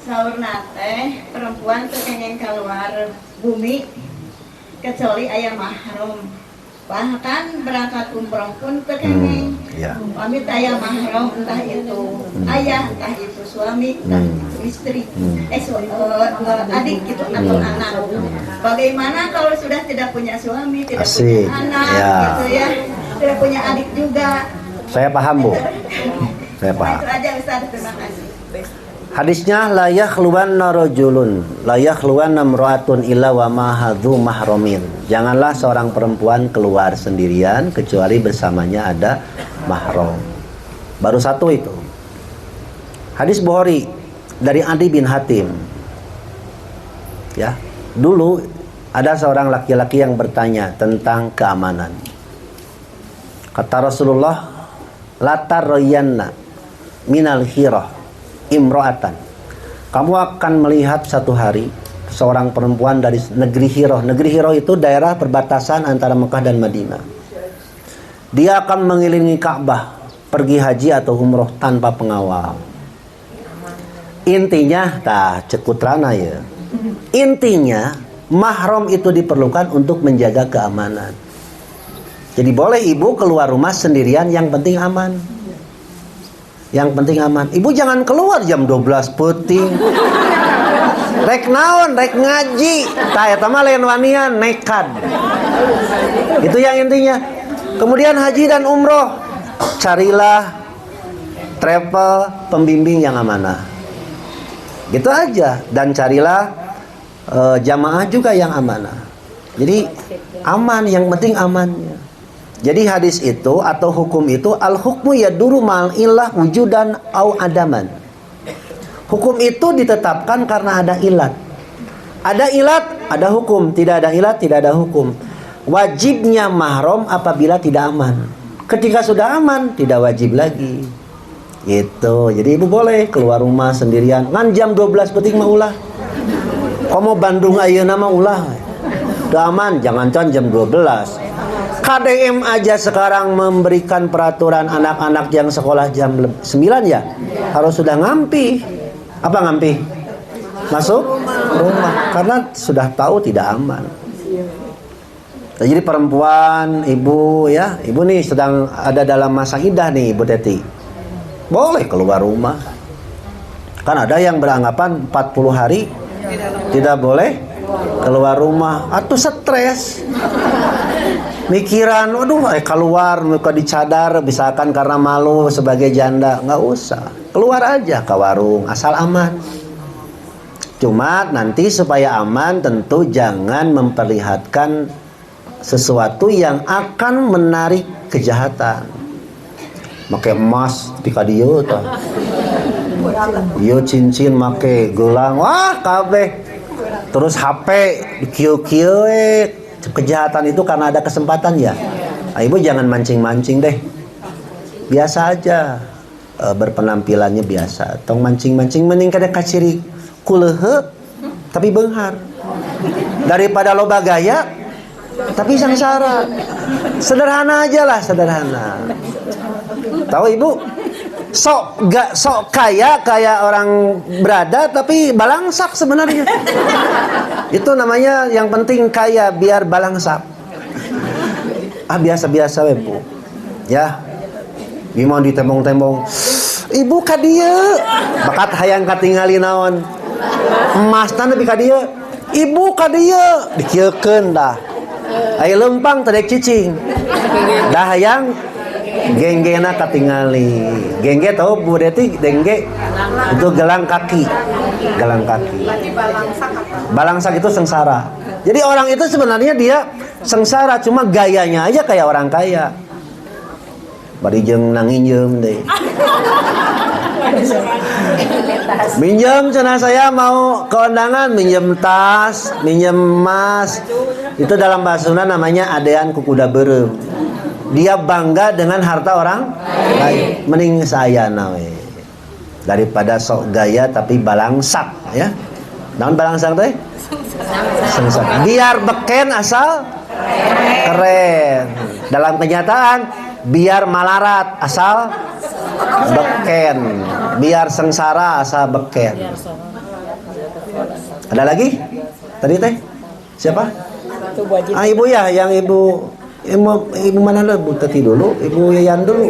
Saur nate perempuan teu kenging keluar bumi kecuali aya mahram. Bahkan berangkat umroh pun teu kenging. Pamit aya mahram, entah itu ayah, entah itu suami, entah itu istri, adik gitu atau anak. Bagaimana kalau sudah tidak punya suami, tidak punya anak gitu ya? Tidak punya adik juga. Saya paham, Bu. Saya Nah, paham. itu aja Ustaz, terima kasih. Hadisnya la yakhluwanna rajulun la yakhluwanna imra'atun illa wa ma hadzu mahramin. Janganlah seorang perempuan keluar sendirian kecuali bersamanya ada mahram. Baru satu itu. Hadis Bukhari dari Adi bin Hatim. Ya, dulu ada seorang laki-laki yang bertanya tentang keamanan. Kata Rasulullah, latar royanna minal hirah imro'atan. Kamu akan melihat satu hari seorang perempuan dari negeri Hiroh. Negeri Hiroh itu daerah perbatasan antara Mekah dan Madinah. Dia akan mengelilingi Ka'bah, pergi haji atau umroh tanpa pengawal. Intinya, cekutrana ya. Intinya, mahram itu diperlukan untuk menjaga keamanan. Jadi boleh ibu keluar rumah sendirian, yang penting aman. Yang penting aman. Ibu jangan keluar jam 12 peuting. Rek naon, rek ngaji. Tah eta mah lain wanian, nekat. Itu yang intinya. Kemudian haji dan umroh, carilah travel pembimbing yang amanah. Gitu aja. Dan carilah jamaah juga yang amanah. Jadi aman, yang penting amannya. Jadi hadis itu atau hukum itu al-hukmu yaduru ma'al illah wujudan au adaman. Hukum itu ditetapkan karena ada ilat. Ada ilat, ada hukum. Tidak ada ilat, tidak ada hukum. Wajibnya mahram apabila tidak aman. Ketika sudah aman, tidak wajib lagi. Gitu. Jadi ibu boleh keluar rumah sendirian. Ngan jam 12 penting mah ulah. Komo Bandung ayeuna mah ulah. Udah aman, jangan jam 12. KDM aja sekarang memberikan peraturan anak-anak yang sekolah jam 9 ya harus sudah ngampi. Apa ngampi? Masuk rumah karena sudah tahu tidak aman. Jadi perempuan, ibu ya, ibu nih sedang ada dalam masa idah nih, Ibu Teti. Boleh keluar rumah. Kan ada yang beranggapan 40 hari tidak boleh keluar rumah atau stres. Mikiran, waduh, keluar muka dicadar, misalkan karena malu sebagai janda, nggak usah, keluar aja ke warung, asal aman. Cuma nanti supaya aman, tentu jangan memperlihatkan sesuatu yang akan menarik kejahatan. Make emas di kadieu tah, yo cincin, make gelang, wah kabeh, terus HP di kieu-kieu kejahatan itu karena ada kesempatan ya. Nah, ibu jangan mancing-mancing deh. Biasa aja berpenampilannya biasa. Tong mancing-mancing mending kada kaciri kuleuheut tapi beunghar. Daripada loba gaya tapi sangsara. Sederhana aja lah, sederhana. Tahu ibu? Sok kaya orang berada tapi balangsak sebenarnya. Itu namanya yang penting kaya biar balangsak. Biasa-biasa we, Bu. Ya. Gimana ditembong-tembong. Ibu ka dieu. Bakat hayang katingali naon. Emasna nepi ka dieu. Ibu ka dieu. Dikieukeun dah. Aya lempang teh cicing. Dah hayang genggena katingali. Gengge tahu Bu Deti, gengge itu gelang kaki. Gelang kaki. Balangsak itu sengsara. Jadi orang itu sebenarnya dia sengsara, cuma gayanya aja kayak orang kaya. Bari jeung nanginjeum deui. Minjem cenah saya mau ke undangan, minjem tas, minjem emas. Itu dalam bahasa Sunda namanya adean ku kuda beureum. Dia bangga dengan harta orang lain. Mending saya nawe. Daripada sok gaya tapi balangsak ya. Naon balangsak teh? Sengsara. Biar beken asal keren. Dalam kenyataan biar malarat asal beken. Biar sengsara asal beken. Ada lagi? Tadi teh? Siapa? Ibu ya, yang ibu mana lah, Bu Teti dulu, Ibu Yayan dulu.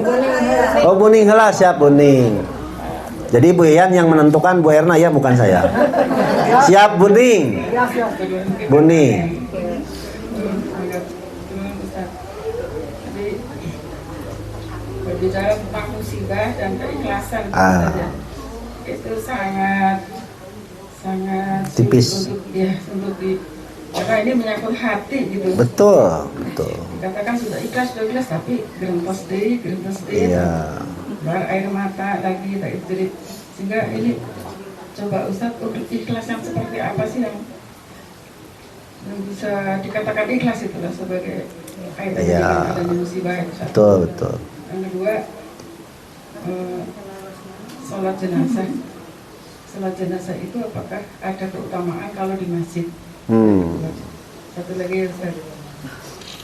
Oh, Bu Ning heula, siap Bu Ning. Jadi Bu Yayan yang menentukan, Bu Erna ya, bukan saya. Siap Bu Ning. Bu Ning. berbicara tentang musibah dan keikhlasan Ah. saja. Itu sangat Tipis. untuk di karena ini menyangkut hati gitu. Betul, betul. Dikatakan sudah ikhlas tapi gerempos deh, Iya. keluar air mata lagi, tak itu. Sehingga ini coba Ustadz untuk ikhlas yang seperti apa sih yang bisa dikatakan ikhlas itulah sebagai kaitan Iya. dengan adanya musibah itu satu. Betul, betul. Yang kedua, sholat jenazah. Sholat jenazah itu apakah ada keutamaan kalau di masjid? Satu lagi Ustaz,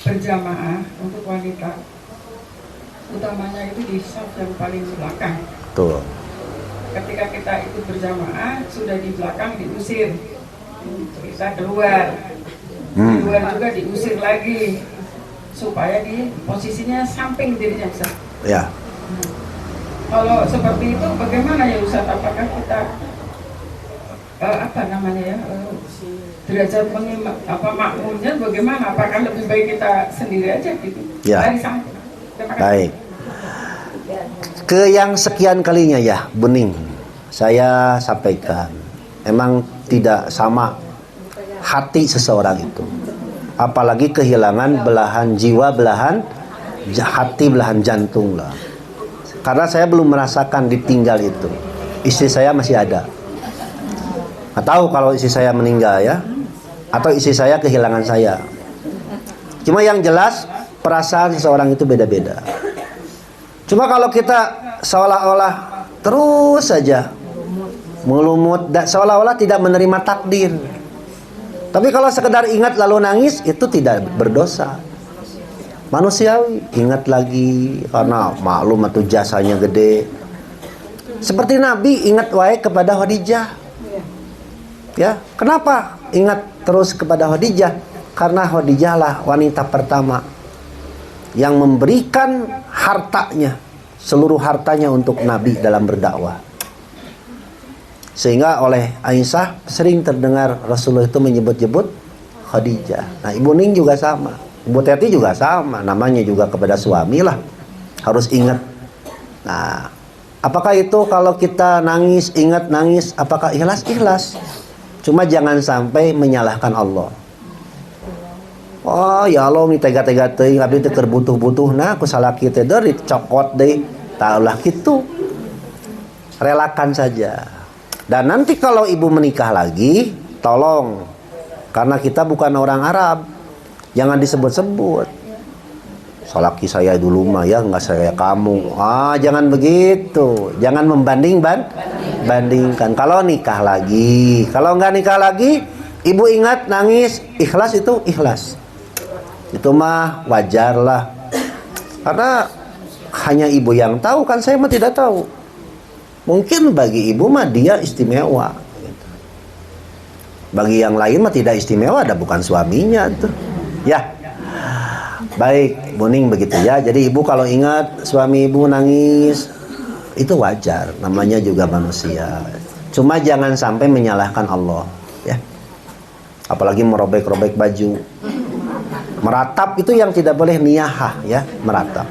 berjamaah untuk wanita, utamanya itu di saf yang paling belakang. Betul. Ketika kita ikut berjamaah, sudah di belakang diusir, kita keluar juga diusir lagi, supaya di posisinya samping dirinya Ustaz. Ya. Kalau seperti itu bagaimana ya Ustaz? Apakah kita derajat makmumnya bagaimana? Apakah lebih baik kita sendiri aja gitu? Ya. Dari samping. Terima kasih. Baik. Ke yang sekian kalinya ya, Bening, saya sampaikan, memang tidak sama hati seseorang itu. Apalagi kehilangan belahan jiwa, belahan hati, belahan jantung lah. Karena saya belum merasakan ditinggal itu. Istri saya masih ada. Nggak tahu kalau istri saya meninggal ya, atau istri saya kehilangan saya. Cuma yang jelas perasaan seseorang itu beda-beda. Cuma kalau kita seolah-olah terus saja melumut, seolah-olah tidak menerima takdir. Tapi kalau sekedar ingat lalu nangis, itu tidak berdosa. Manusiawi, ingat lagi karena maklum atau jasanya gede. Seperti Nabi ingat wae kepada Khadijah. Ya, kenapa ingat terus kepada Khadijah? Karena Khadijah lah wanita pertama yang memberikan hartanya, seluruh hartanya untuk Nabi dalam berdakwah. Sehingga oleh Aisyah sering terdengar Rasulullah itu menyebut-nyebut Khadijah. Nah, Ibu Ning juga sama, Ibu Teti juga sama, namanya juga kepada suami lah, harus ingat. Nah, apakah itu kalau kita nangis, ingat nangis, apakah ikhlas? Ikhlas. Cuma jangan sampai menyalahkan Allah. Oh ya Allah, ini tega-tega teuing abdi teu keur butuh-butuh nah ku salaki teh deui cokot deui. Taulah kitu. Relakan saja. Dan nanti kalau ibu menikah lagi, tolong, karena kita bukan orang Arab, jangan disebut-sebut. Salaki saya dulu mah ya, nggak saya kamu. Jangan begitu. Jangan bandingkan. Kalau nikah lagi, kalau nggak nikah lagi, ibu ingat nangis, ikhlas itu ikhlas. Itu mah wajar lah. Karena hanya ibu yang tahu, kan saya mah tidak tahu. Mungkin bagi ibu mah dia istimewa. Bagi yang lain mah tidak istimewa, ada bukan suaminya tuh. Ya. Baik, Buning begitu ya. Jadi ibu kalau ingat suami ibu nangis, itu wajar, namanya juga manusia. Cuma jangan sampai menyalahkan Allah, ya. Apalagi merobek-robek baju. Meratap itu yang tidak boleh niyahah, ya, meratap.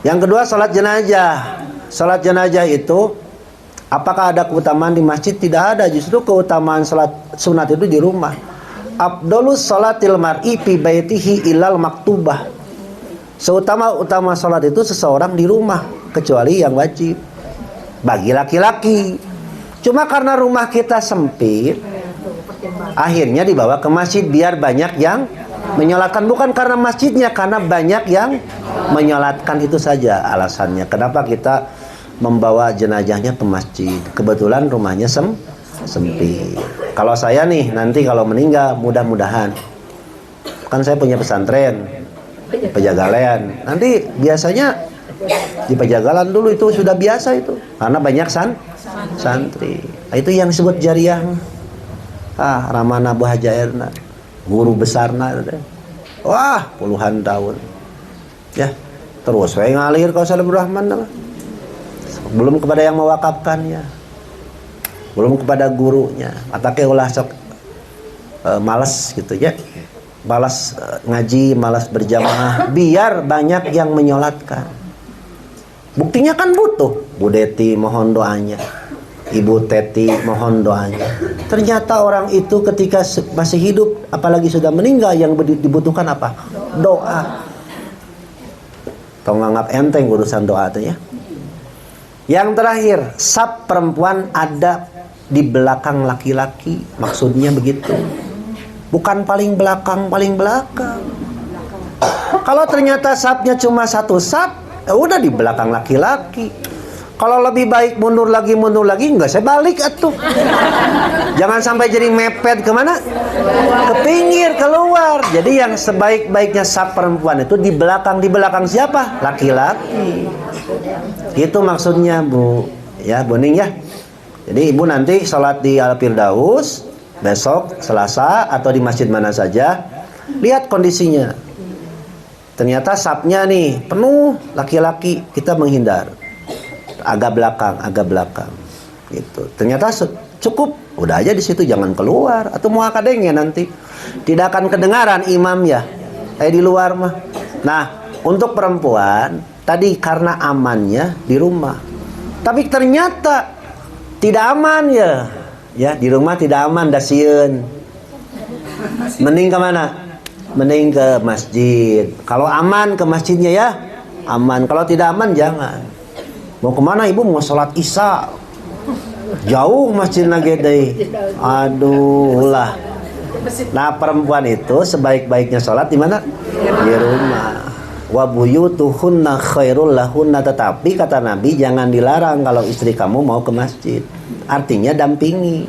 Yang kedua, salat jenazah. Salat jenazah itu apakah ada keutamaan di masjid? Tidak ada, justru keutamaan salat sunat itu di rumah. Afdolus salatil mar'i fi baitihi ilal maktubah. Seutama-utama salat itu seseorang di rumah, kecuali yang wajib bagi laki-laki. Cuma karena rumah kita sempit, akhirnya dibawa ke masjid biar banyak yang menyolatkan. Bukan karena masjidnya, karena banyak yang menyolatkan, itu saja alasannya. Kenapa kita membawa jenazahnya ke masjid? Kebetulan rumahnya sempit. Kalau saya nih nanti kalau meninggal, mudah-mudahan, kan saya punya pesantren Pejagalan. Nanti biasanya di Pejagalan dulu itu sudah biasa itu, karena banyak santri. Nah, itu yang disebut jariah. Ramana Bu Hajairna, guru besarna. Wah, puluhan tahun. Ya, terus saya ngalir kalau Salim Rahman. Belum kepada yang mewakafkannya, belum kepada gurunya. Atake ulah sok malas gitu ya. Malas ngaji, malas berjamaah, biar banyak yang menyolatkan. Buktinya kan butuh. Bu Deti mohon doanya, Ibu Teti mohon doanya. Ternyata orang itu ketika masih hidup, apalagi sudah meninggal, yang dibutuhkan apa? Doa. Tong nganggap enteng urusan doa itu ya. Yang terakhir, saf perempuan ada di belakang laki-laki. Maksudnya begitu. Bukan paling belakang. Kalau ternyata safnya cuma satu saf, ya udah di belakang laki-laki. Kalau lebih baik mundur lagi, enggak, saya balik atuh. Jangan sampai jadi mepet kemana? Ke pinggir, keluar. Jadi yang sebaik-baiknya saf perempuan itu di belakang siapa? Laki-laki. Itu maksudnya Bu. Ya, Bu Ning ya. Jadi ibu nanti sholat di Al-Firdaus besok Selasa atau di masjid mana saja. Lihat kondisinya. Ternyata safnya nih penuh laki-laki, kita menghindar. Agak belakang gitu. Ternyata cukup, udah aja di situ, jangan keluar atau mau akadengnya nanti tidak akan kedengaran imam ya di luar mah. Nah, untuk perempuan tadi karena amannya di rumah, tapi ternyata tidak aman ya di rumah tidak aman, dasieun mending kemana? Mending ke masjid. Kalau aman ke masjidnya ya aman, kalau tidak aman jangan. Mau kemana ibu? Mau sholat isya, jauh masjid nagedei. Aduh lah. Nah perempuan itu sebaik-baiknya sholat di mana? Di rumah. Wa buyutuhunna khairul lahunna, tetapi kata Nabi jangan dilarang kalau istri kamu mau ke masjid. Artinya dampingi.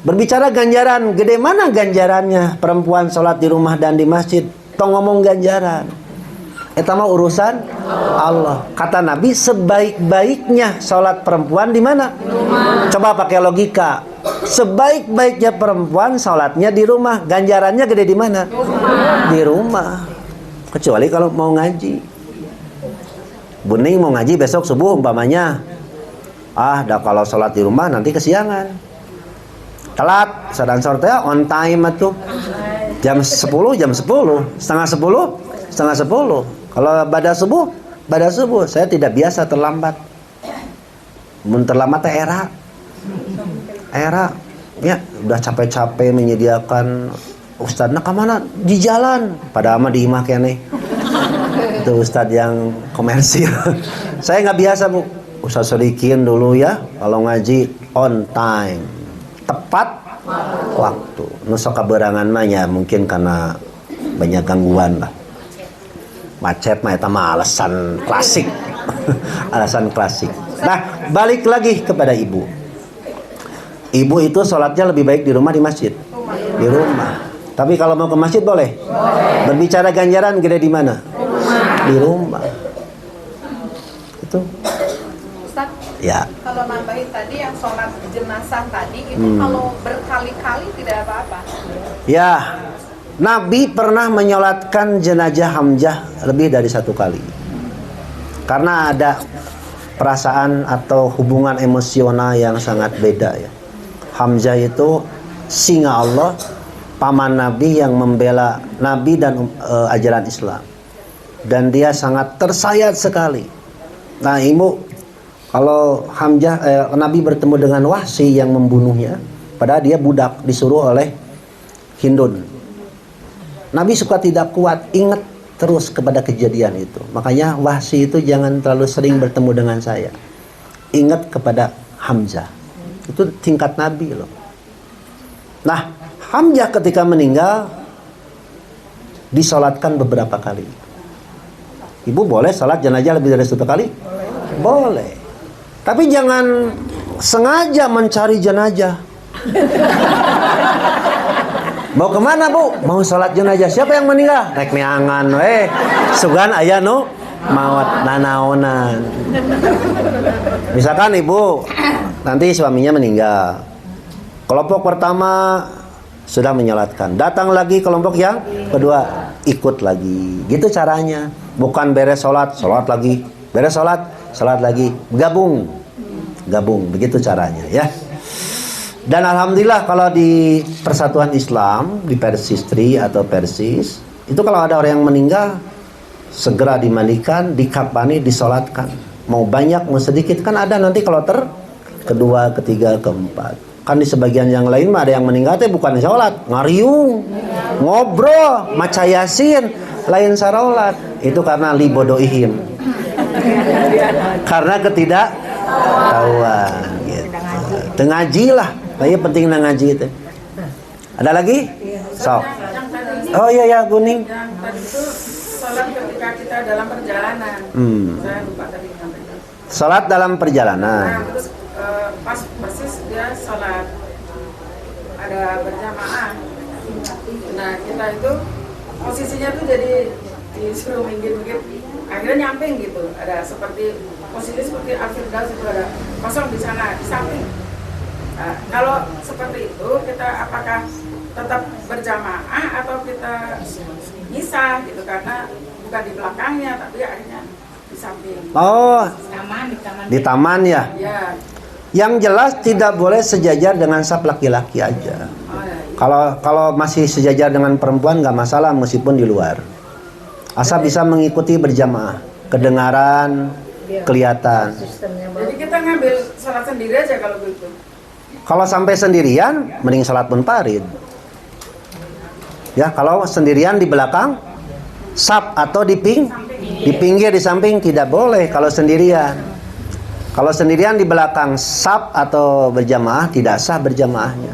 Berbicara ganjaran, gede mana ganjarannya perempuan sholat di rumah dan di masjid? Tong ngomong ganjaran. Itu mah urusan Allah. Kata Nabi sebaik-baiknya sholat perempuan di mana? Coba pakai logika. Sebaik-baiknya perempuan sholatnya di rumah. Ganjarannya gede di mana? Di rumah. Kecuali kalau mau ngaji. Bu Ning mau ngaji besok subuh umpamanya. Dah kalau sholat di rumah nanti kesiangan. Telat, sadang sorte on time atuh. Jam 10, setengah 10. Kalau pada subuh, saya tidak biasa terlambat. Mun terlambat teh era. Ya, udah capek-capek menyediakan ustadzna kemana? Di jalan. Pada ama di imah keneh. Itu ustadz yang komersil. Saya nggak biasa Bu. Ustadz Sodikin dulu ya, kalau ngaji on time, tepat waktu. Nusa kaberangan mah ya mungkin karena banyak gangguan lah. Macet mah eta mah alasan klasik. Alasan klasik. Nah, balik lagi kepada ibu. Ibu itu sholatnya lebih baik di rumah di masjid? Di rumah. Tapi kalau mau ke masjid boleh? Berbicara ganjaran gede di mana? Di rumah. Itu. Ustaz, ya. Kalau nambahin tadi yang sholat jenazah tadi itu kalau berkali-kali tidak apa-apa. Ya. Nabi pernah menyolatkan jenazah Hamzah lebih dari satu kali. Karena ada perasaan atau hubungan emosional yang sangat beda ya. Hamzah itu singa Allah, paman Nabi yang membela Nabi dan ajaran Islam. Dan dia sangat tersayat sekali. Nah ibu, kalau Hamzah Nabi bertemu dengan Wahsy yang membunuhnya, padahal dia budak disuruh oleh Hindun. Nabi suka tidak kuat, ingat terus kepada kejadian itu. Makanya Wahsy itu jangan terlalu sering bertemu dengan saya. Ingat kepada Hamzah. Itu tingkat Nabi loh. Nah, Hamzah ketika meninggal disolatkan beberapa kali. Ibu boleh sholat jenazah lebih dari satu kali? Boleh. Tapi jangan sengaja mencari jenazah. Mau kemana Bu? Mau sholat jenazah. Siapa yang meninggal? Rek neangan sugan aya nu maot nanaonan. Misalkan ibu nanti suaminya meninggal, kelompok pertama sudah menyolatkan, datang lagi kelompok yang kedua ikut lagi. Gitu caranya. Bukan beres sholat lagi, beres sholat lagi, gabung. Begitu caranya ya. Dan alhamdulillah kalau di Persatuan Islam, di Persistri atau Persis, itu kalau ada orang yang meninggal, segera dimandikan, dikafani, disolatkan. Mau banyak, mau sedikit, kan ada nanti kalau kedua, ketiga, keempat. Kan di sebagian yang lain mah ada yang meninggal teh bukan sholat, ngariung, ngobrol, maca yasin, lain sarolat. Itu karena libodoihim, karena ketidaktahuan gitu. Tengaji lah, kayak penting ngaji itu. Ada lagi? Sok. Oh iya ya, kuning. Yang tadi itu sholat ketika kita dalam perjalanan. Saya lupa tadi sampaikan. Sholat dalam perjalanan. Nah, terus pas persis dia sholat ada berjamaah. Nah, kita itu posisinya tuh jadi disuruh minggir-minggir. Akhirnya nyamping gitu. Ada seperti posisi seperti Al-Firdaus itu ada kosong di sana di samping. Nah, kalau seperti itu kita apakah tetap berjamaah atau kita misah gitu, karena bukan di belakangnya tapi akhirnya di samping. Oh, di taman ya. Ya. Yang jelas tidak boleh sejajar dengan saf laki-laki aja. Oh, ya. Kalau masih sejajar dengan perempuan nggak masalah meskipun di luar. Asal bisa mengikuti berjamaah, kedengaran, kelihatan. Jadi kita ngambil sholat sendiri aja kalau begitu. Kalau sampai sendirian, mending sholat munfarid. Ya, kalau sendirian di belakang saf atau di pinggir di samping tidak boleh kalau sendirian. Kalau sendirian di belakang saf atau berjamaah tidak sah berjamaahnya.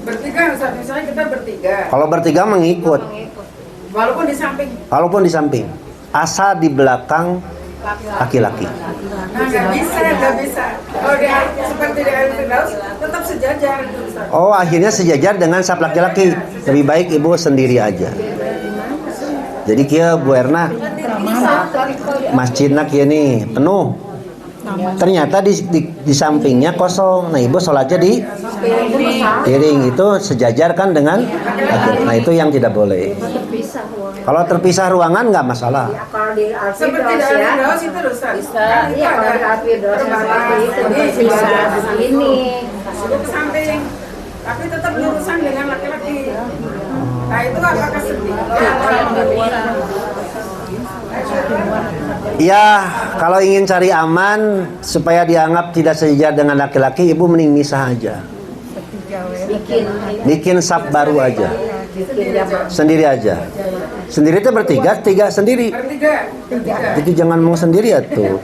Bertiga, misalnya kita bertiga. Kalau bertiga mengikut. Walaupun di samping. Walaupun di samping. Asal di belakang laki-laki. Nah, nggak bisa. Kalau seperti di Al-Firdaus tetap sejajar itu, Ustaz. Oh, akhirnya sejajar dengan saf laki-laki. Lebih baik ibu sendiri aja. Jadi kia Bu Erna, masjidnya kia nih penuh. Ternyata di sampingnya kosong. Nah, ibu sholatnya di piring, itu sejajar kan dengan laki. Nah, itu yang tidak boleh. Kalau terpisah ruangan nggak masalah. Kalau di Seperti di Al-Firdaus itu, Ustaz. Kan itu iya, kalau di ada Al-Firdaus seperti itu Jadi, bisa begini. itu ke samping, tapi tetap lurusan dengan laki-laki. Nah, itu apakah sedih? Ya, kalau ingin cari aman supaya dianggap tidak sejajar dengan laki-laki, ibu mending misah aja. Bikin saf baru aja. Sendiri aja. Sendiri itu bertiga, tiga sendiri. Bertiga. Itu jangan mau sendiri ya tuh.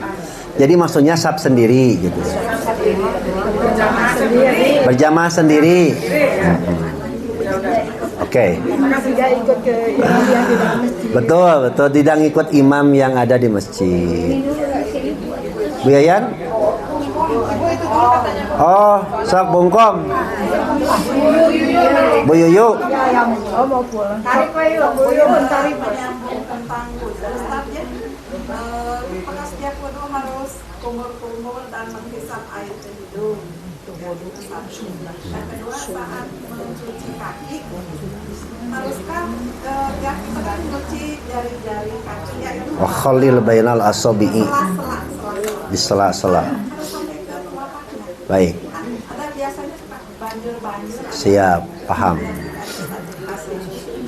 Jadi maksudnya saf sendiri gitu. Berjamaah sendiri. Berjamaah sendiri. Oke. Tidak ikut ke imam yang di dalam masjid. Betul, tidak ngikut imam yang ada di masjid. Bu Yayan? Oh, sok bungkom. Bu Yuyu. Oh, mau pulang. Tarik wae lo, tarik. Tentang wudhu, Ustaz ya. Apakah setiap wudhu harus kumur-kumur dan menghisap air ke hidung? Itu wudhu satu. Dan kedua, saat mencuci kaki, haruskah ya kita kan mencuci jari-jari kaki ya itu Wa khalil bainal asabi'i. Di sela-sela. Baik. ada biasanya banjir-banjir. Siap, paham.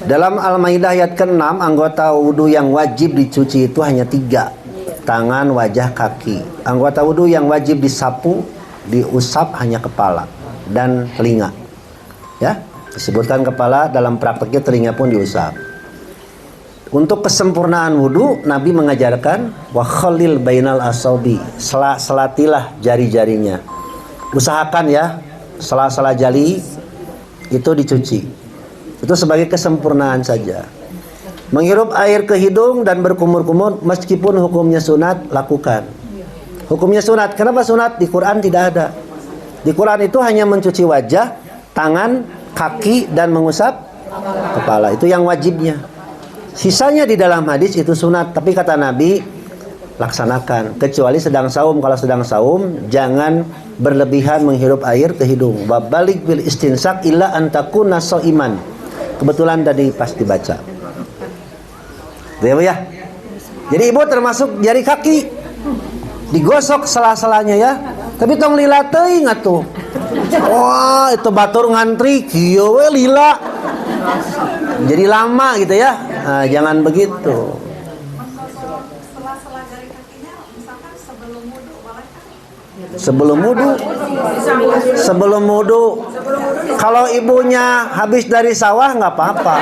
Dalam Al-Maidah ayat ke-6, anggota wudhu yang wajib dicuci itu hanya 3. Tangan, wajah, kaki. Anggota wudhu yang wajib disapu, diusap hanya kepala dan telinga. Ya, disebutkan kepala, dalam prakteknya telinga pun diusap. Untuk kesempurnaan wudhu, Nabi mengajarkan wa khalil bainal asabi. Selatilah jari-jarinya. Usahakan ya, sela-sela jari itu dicuci. Itu sebagai kesempurnaan saja. Menghirup air ke hidung dan berkumur-kumur meskipun hukumnya sunat, lakukan. Hukumnya sunat. Kenapa sunat? Di Quran tidak ada. Di Quran itu hanya mencuci wajah, tangan, kaki dan mengusap kepala. Itu yang wajibnya. Sisanya di dalam hadis itu sunat. Tapi kata Nabi, laksanakan. Kecuali sedang saum. Kalau sedang saum, jangan berlebihan menghirup air ke hidung. Wa balik bil istinsak illa antakuna so'iman. Kebetulan tadi pas dibaca. Ya. Jadi ibu termasuk jari kaki digosok sela-selanya ya. Tapi tong lila teuing atuh. Wah, itu batur ngantri kieu we lila. Jadi lama gitu ya. Nah, jangan begitu. Sebelum wudu. Sebelum wudu. Kalau ibunya habis dari sawah nggak apa-apa.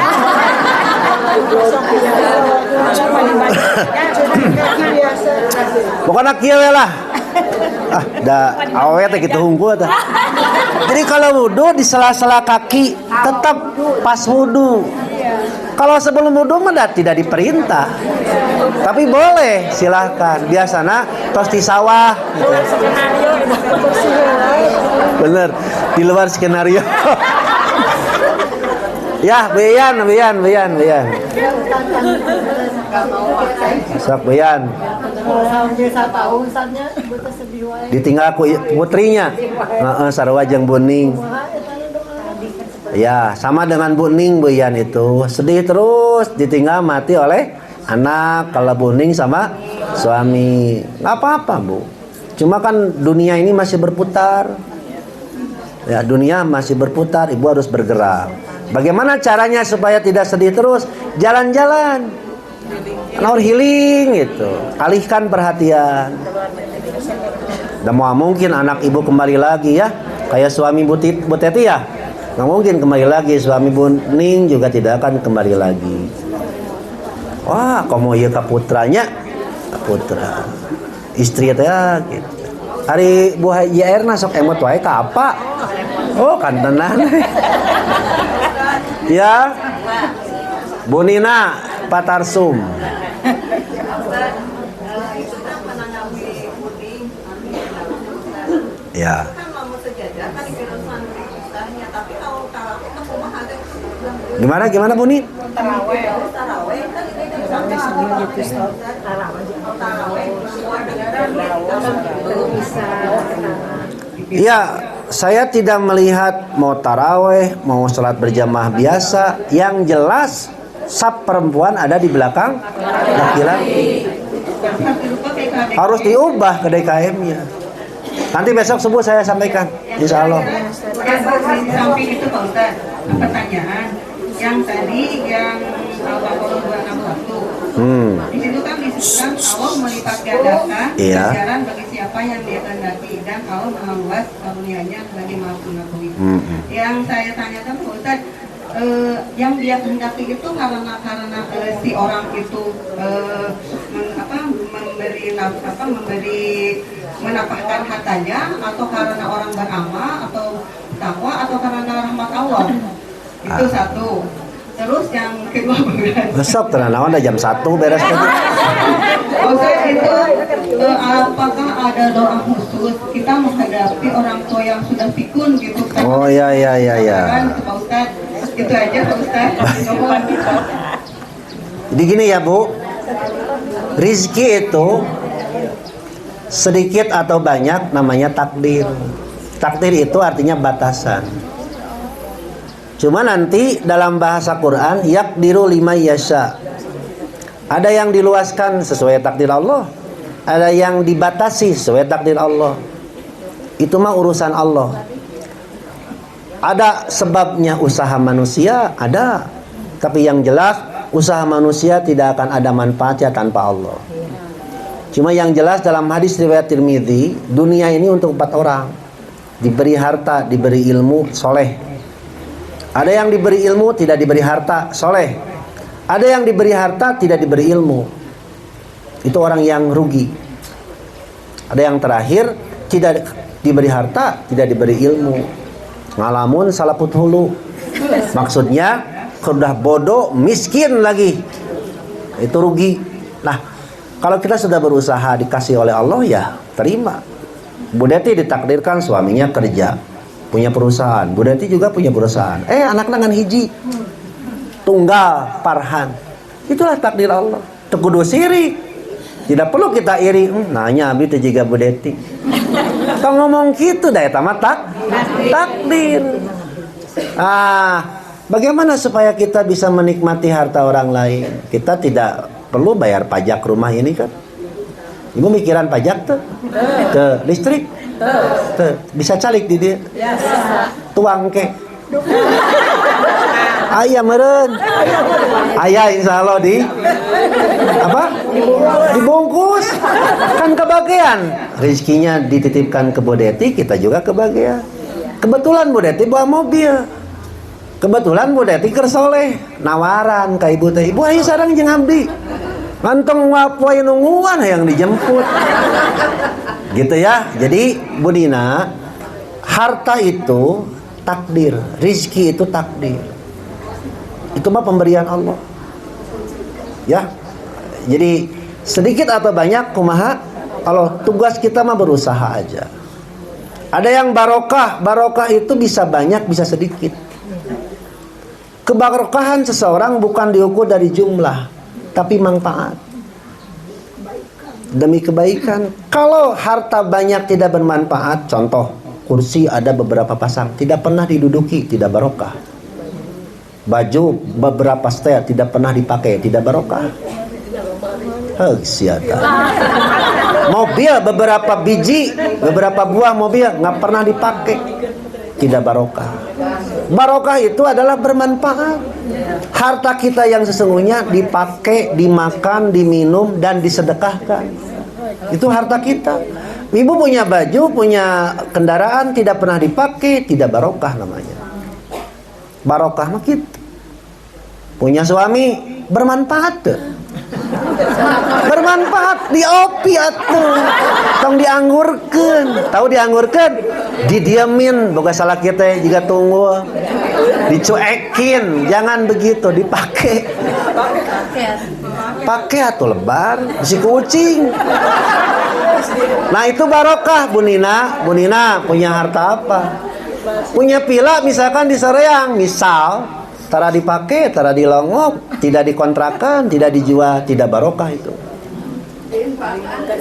Pokoknya kieu lah. Ah, dah awe teh kitu hungkul teh. Jadi kalau wudu di sela-sela kaki tetap pas wudu. Kalau sebelum wudu mah tidak diperintah. Tapi boleh, silahkan. Biasanya tos di sawah gitu. Bener, di luar skenario. Ya, Beyan. Sok Beyan. Ditinggal ku putrinya. Heeh, sarua jeung Buning. Ya, sama dengan Buning Beyan itu. Sedih terus ditinggal mati oleh anak. Kalau Buning sama suami. Enggak apa-apa, Bu. Cuma kan dunia ini masih berputar. Ya, dunia masih berputar, ibu harus bergerak. Bagaimana caranya supaya tidak sedih terus? Jalan-jalan. Healing gitu. Alihkan perhatian. Dan mau mungkin anak ibu kembali lagi ya. Kayak suami Bu Teti ya. Nggak mungkin kembali lagi. Suami Bu Ning juga tidak akan kembali lagi. Wah, komo ieu ka putranya. Putra. Istri teh gitu. Hari Bu Haji Erna sok emot wae ka apa? Oh, kan tenan. Ya. Bu Nina Patarsum. Ya. Gimana Bu Nina? Iya, saya tidak melihat mau taraweh, mau sholat berjamaah biasa. Yang jelas saf perempuan ada di belakang laki-laki. Harus diubah ke DKM-nya. Nanti besok subuh saya sampaikan, insya Allah. Samping itu Pak Ustaz, pertanyaan yang tadi yang Al-Baqarah 261. Di situ kan disebutkan Allah melipat gandakan ganjaran bagi siapa yang dia kehendaki dan Allah Maha Luas karunia-Nya bagi Maha Mengetahui. Yang saya tanyakan Pak Ustaz, yang dia kehendaki itu karena si orang itu memberi menapahkan hartanya, atau karena orang beramal atau takwa, atau karena rahmat Allah. Itu satu. Terus yang kedua besok tenanawan ada jam 1 beres tadi. Itu apakah ada doa khusus kita menghadapi orang tua yang sudah pikun gitu? Oh ya. Pak Ustaz, itu aja Pak Ustaz. Jadi gini ya Bu, rizki itu sedikit atau banyak namanya takdir. Takdir itu artinya batasan. Cuma nanti dalam bahasa Quran yaqdiru lima yasha. Ada yang diluaskan sesuai takdir Allah, ada yang dibatasi sesuai takdir Allah. Itu mah urusan Allah. Ada sebabnya usaha manusia, ada. Tapi yang jelas usaha manusia tidak akan ada manfaatnya tanpa Allah. Cuma yang jelas dalam hadis riwayat Tirmidzi, dunia ini untuk 4 orang. Diberi harta, diberi ilmu, soleh. Ada yang diberi ilmu, tidak diberi harta, soleh. Ada yang diberi harta, tidak diberi ilmu. Itu orang yang rugi. Ada yang terakhir, tidak diberi harta, tidak diberi ilmu. Ngalamun salaput hulu. Maksudnya, sudah bodoh, miskin lagi. Itu rugi. Nah, kalau kita sudah berusaha dikasih oleh Allah, ya terima. Bu Deti ditakdirkan suaminya kerja, punya perusahaan. Bu Deti juga punya perusahaan. Anak dengan hiji tunggal Farhan. Itulah takdir Allah. Tekudu sirik. Tidak perlu kita iri. Nanya abi teh jiga Bu Deti. Kalau ngomong gitu dah eta mah takdir. Bagaimana supaya kita bisa menikmati harta orang lain? Kita tidak perlu bayar pajak rumah ini kan. Ibu mikiran pajak tuh ke listrik tuh bisa calik di dia tuang ke Ayah meren. Ayah insya Allah apa? Dibungkus. Kan kebagian. Rezekinya dititipkan ke Bu Deti, kita juga kebagian. Kebetulan Bu Deti bawa mobil. Kebetulan Bu Deti kersoleh. Nawaran ke ibu teh. Ibu ayo sareng jeung abdi. Ngantong wapoy nungguan yang dijemput. Gitu ya. Jadi Bu Dina, harta itu takdir, rizki itu takdir. Itu mah pemberian Allah. Ya. Jadi sedikit atau banyak kumaha, kalau tugas kita mah berusaha aja. Ada yang barokah, barokah itu bisa banyak, bisa sedikit. Kebarokahan seseorang bukan diukur dari jumlah, tapi manfaat. Demi kebaikan. Kalau harta banyak tidak bermanfaat, contoh kursi ada beberapa pasang, tidak pernah diduduki, tidak barokah. Baju beberapa setel tidak pernah dipakai, tidak barokah. Siapa? Mobil beberapa biji, beberapa buah mobil nggak pernah dipakai, tidak barokah. Barokah itu adalah bermanfaat. Harta kita yang sesungguhnya dipakai, dimakan, diminum, dan disedekahkan. Itu harta kita. Ibu punya baju, punya kendaraan, tidak pernah dipakai, tidak barokah namanya. Barokah mah kita. Punya suami, bermanfaat tuh. Bermanfaat, diopi atuh. Tong dianggurkeun. Tahu dianggurkeun? Didiamin, boga salah kita juga tunggu. Dicuekin, jangan begitu, dipakai. Pakai atuh lebar, si kucing. Nah itu barokah. Bu Nina punya harta apa? Punya pila misalkan di Soreang, misal tara dipakai, tara dilongok, tidak dikontrakan, tidak dijual, tidak barokah itu.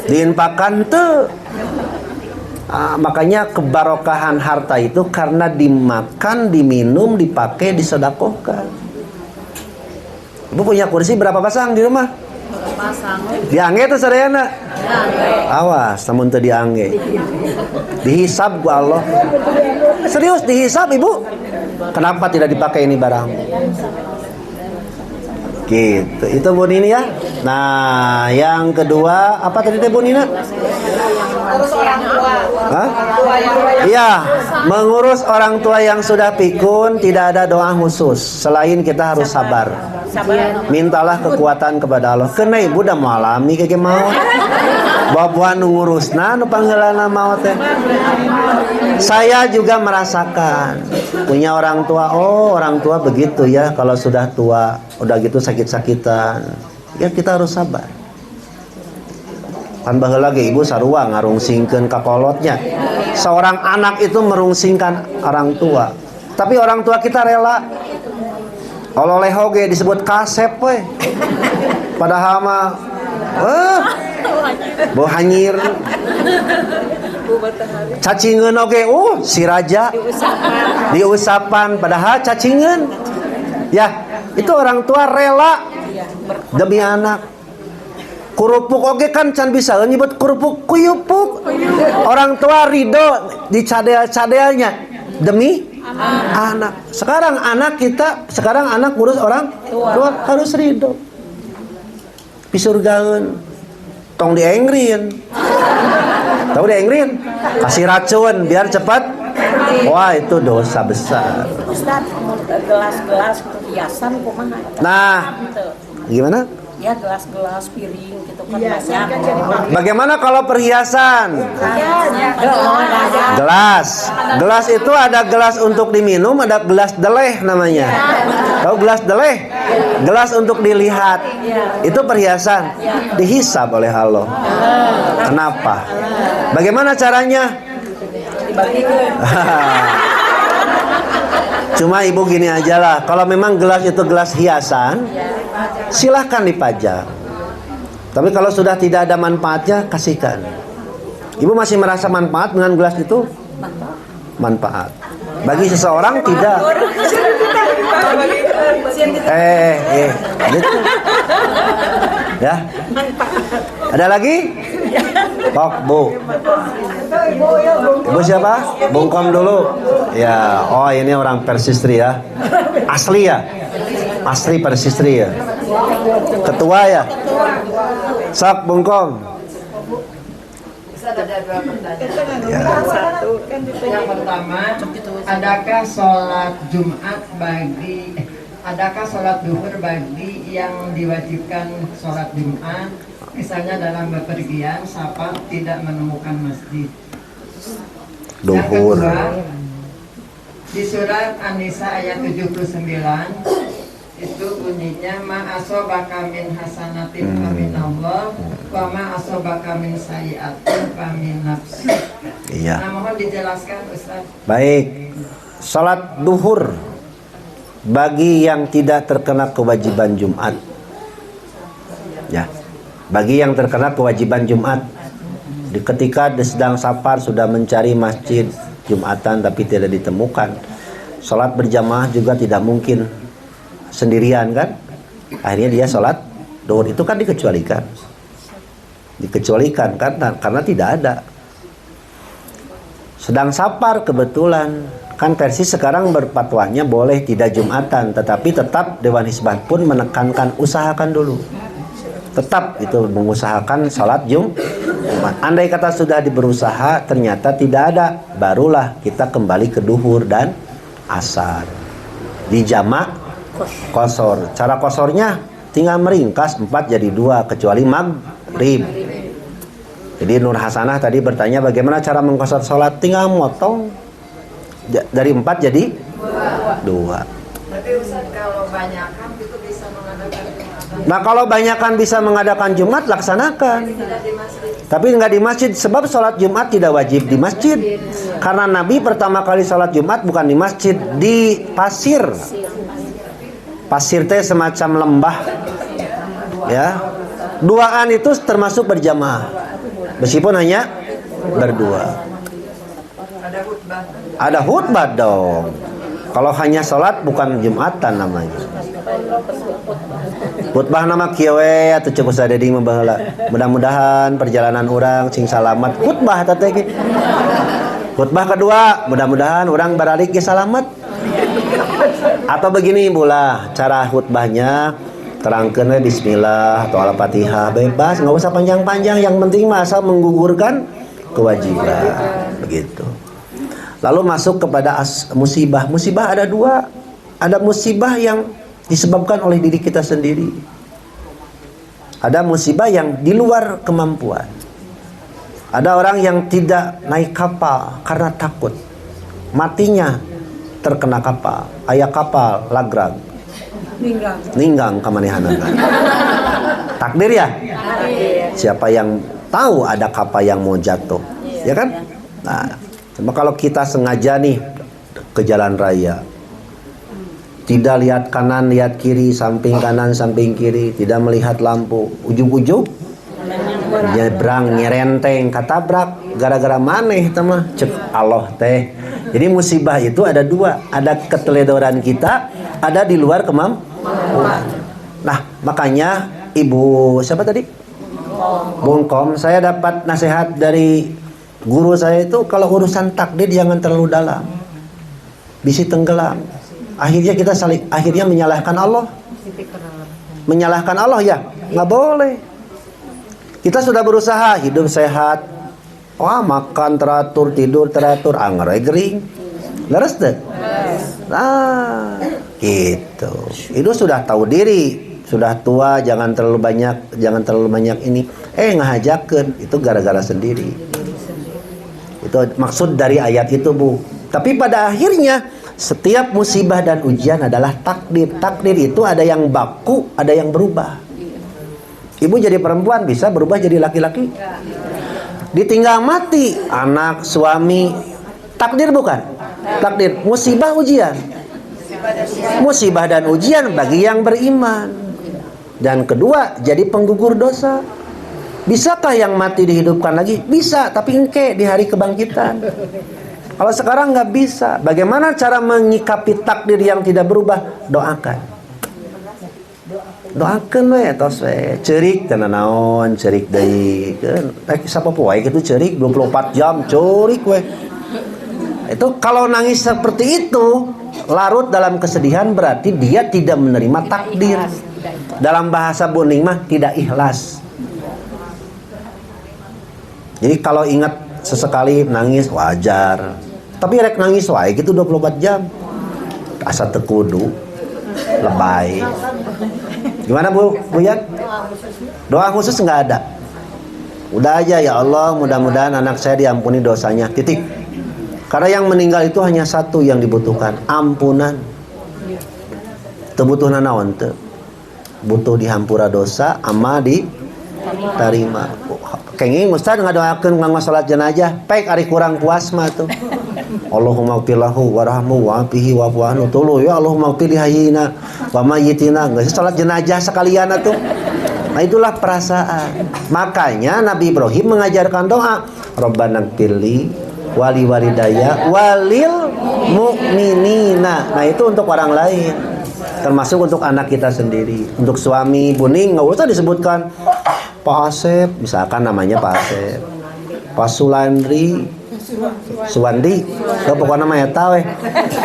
Diinfakan tuh. Makanya kebarokahan harta itu karena dimakan, diminum, dipakai, disedekahkan. Ibu punya kursi berapa pasang di rumah? Pasang. Diangge tuh Soreana. Awas, namun tuh diangge. Dihisab ku Allah. Serius dihisab Ibu. Kenapa tidak dipakai ini barang? Gitu. Itu Bu Nini ya. Nah, yang kedua apa tadi Bu Nina? Mengurus orang tua. Hah? Iya, mengurus orang tua yang sudah pikun tidak ada doa khusus selain kita harus sabar. Mintalah kekuatan kepada Allah. Kena Ibu udah malami kayak mau. Babuan ngurusna nu panggeulana maot teh. Saya juga merasakan punya orang tua. Oh, orang tua begitu ya, kalau sudah tua, udah gitu sakit-sakitan. Ya kita harus sabar. Kan baheula ge Ibu sarua ngarungsingkeun ka kolotnya. Seorang anak itu merungsingkan orang tua. Tapi orang tua kita rela. Oleh hoge disebut kasep we. Padahal mah bau hanyir. Cacingeun oge, si raja diusapan padahal cacingeun. Ya, itu orang tua rela demi anak. Kurupuk oge kan can bisa nyebut kurupuk kuyupuk. Orang tua ridho dicadel-cadelnya demi anak. Sekarang anak ngurus orang tua harus ridho. Pisurgaeun tong diengrin. Tahu diengrin? Kasih racun biar cepat. Wah, itu dosa besar. Ustaz, gelas-gelas hiasan kumaha? Nah, gimana? Ya gelas-gelas piring gitu kan banyak. Bagaimana kalau perhiasan? Gelas itu ada gelas untuk diminum, ada gelas deleh namanya. Tahu gelas deleh? Gelas untuk dilihat. Itu perhiasan. Dihisab oleh Allah. Kenapa? Bagaimana caranya? Cuma Ibu gini aja lah. Kalau memang gelas itu gelas hiasan, silahkan dipajang. Tapi kalau sudah tidak ada manfaatnya, kasihkan. Ibu masih merasa manfaat dengan gelas itu? Manfaat. Bagi seseorang tidak. Gitu. Ya. Ada lagi? Kok, Bu. Ibu siapa? Bungkom dulu. Ya, oh ini orang Persistri ya. Asli ya? Asli Persistri ya. Ketua ya? Sok Bungkom. Ada dua pertanyaan. Ya. Yang pertama, adakah sholat Jumat adakah sholat duhur bagi yang diwajibkan sholat Jumat, misalnya dalam bepergian, safar, tidak menemukan masjid? Yang Duhur. kedua, di surat An-Nisa ayat 79 itu bunyinya ma asobaka min hasanatin famin Allah wa ma asobaka min sayyi'atin famin nafsi. Iya. Nah, mohon dijelaskan Ustaz. Baik. Salat duhur bagi yang tidak terkena kewajiban Jumat. Ya. Bagi yang terkena kewajiban Jumat, ketika sedang safar sudah mencari masjid Jumatan tapi tidak ditemukan, salat berjamaah juga tidak mungkin sendirian kan, akhirnya dia sholat duhur. Itu kan dikecualikan kan, karena tidak ada. Sedang safar kebetulan kan, versi sekarang berfatwanya boleh tidak Jumatan, tetapi tetap Dewan Hizbah pun menekankan usahakan dulu, tetap itu mengusahakan sholat Jumat. Andai kata sudah berusaha ternyata tidak ada, barulah kita kembali ke duhur dan asar di jamak kosor. Cara kosornya tinggal meringkas 4 jadi 2 kecuali maghrib. Jadi Nur Hasanah tadi bertanya bagaimana cara mengkosor sholat, tinggal motong dari 4 jadi 2. Tapi Ustaz, kalau banyakan itu bisa mengadakan Jumatan. Nah kalau banyakan bisa mengadakan Jumat, laksanakan. Tidak di masjid. Tapi nggak di masjid, sebab sholat Jumat tidak wajib di masjid. Karena Nabi pertama kali sholat Jumat bukan di masjid, di pasir. Pasir teh semacam lembah, ya. Duaan itu termasuk berjamaah, meskipun hanya berdua. Ada khutbah dong. Kalau hanya sholat bukan Jumatan namanya. Khutbah nama kieu atau coba saya deding membahala. Mudah-mudahan perjalanan orang sing salamat. Khutbah teh. Khutbah kedua, mudah-mudahan orang baralik ge salamet. Atau begini pula cara khutbahnya, terangkan bismillah atau al-fatihah, bebas, nggak usah panjang-panjang, yang penting masa menggugurkan kewajiban, begitu. Lalu masuk kepada musibah. Musibah ada 2. Ada musibah yang disebabkan oleh diri kita sendiri, ada musibah yang di luar kemampuan. Ada orang yang tidak naik kapal karena takut matinya terkena kapal, aya kapal lagrag ninggang kamanehanana. Takdir ya? Siapa yang tahu ada kapal yang mau jatuh, ya kan? Nah, cuma kalau kita sengaja nih ke jalan raya, tidak lihat kanan, lihat kiri, samping kanan, samping kiri, tidak melihat lampu, ujung-ujung nyebrang, nyerenteng, katabrak, gara-gara maneh teman, cek Allah teh. Jadi musibah itu ada 2, ada keteledoran kita, ada di luar kemampuan. Nah, makanya Ibu siapa tadi? Bungkom, saya dapat nasihat dari guru saya itu, kalau urusan takdir jangan terlalu dalam, bisi tenggelam. Akhirnya kita akhirnya menyalahkan Allah. Menyalahkan Allah ya, nggak boleh. Kita sudah berusaha hidup sehat, makan teratur, tidur teratur, anggar gering, leres deh. Nah, gitu. Itu sudah tahu diri, sudah tua, jangan terlalu banyak ini. Ngajakeun itu gara-gara sendiri. Itu maksud dari ayat itu, Bu. Tapi pada akhirnya setiap musibah dan ujian adalah takdir. Takdir itu ada yang baku, ada yang berubah. Ibu jadi perempuan bisa berubah jadi laki-laki. Ditinggal mati anak, suami, takdir bukan? Takdir, musibah, ujian. Musibah dan ujian bagi yang beriman. Dan kedua, jadi penggugur dosa. Bisakah yang mati dihidupkan lagi? Bisa, tapi engke di hari kebangkitan. Kalau sekarang nggak bisa. Bagaimana cara menyikapi takdir yang tidak berubah? Doakan. doakeun we tos we. Ceurik teh naon, ceurik deui keun. Sapopo wae kitu ceurik 24 jam ceurik we. Itu kalau nangis seperti itu, larut dalam kesedihan berarti dia tidak menerima takdir. Dalam bahasa Bu Ning mah tidak ikhlas. Jadi kalau ingat sesekali nangis wajar. Tapi rek nangis wae gitu 24 jam. Asa teu kudu lebay. Gimana Bu Yan? Doa khusus enggak ada. Udah aja, ya Allah, mudah-mudahan anak saya diampuni dosanya. Titik. Karena yang meninggal itu hanya satu yang dibutuhkan, ampunan. Teu butuhna naon teu. Butuh dihampura dosa ama diterima. Kenging Ustaz ngadoakeun nganggo salat jenazah, pek ari kurang puas mah tuh. Allahumma ighfirlahu warhamhu wa'afihi wa'fu anhu. Tuluy ya Allahumma ighfir li hayyina wa mayyitina. Geus salat jenazah sekalian atuh. Nah itulah perasaan. Makanya Nabi Ibrahim mengajarkan doa, Rabbana ighfirli wali walidayya walil mu'minina. Nah itu untuk orang lain. Termasuk untuk anak kita sendiri. Untuk suami Bu Ning enggak usah disebutkan Pak Asep, misalkan namanya Pak Asep, Pak Sulandri, Suwandi, pokoknya nama eta we.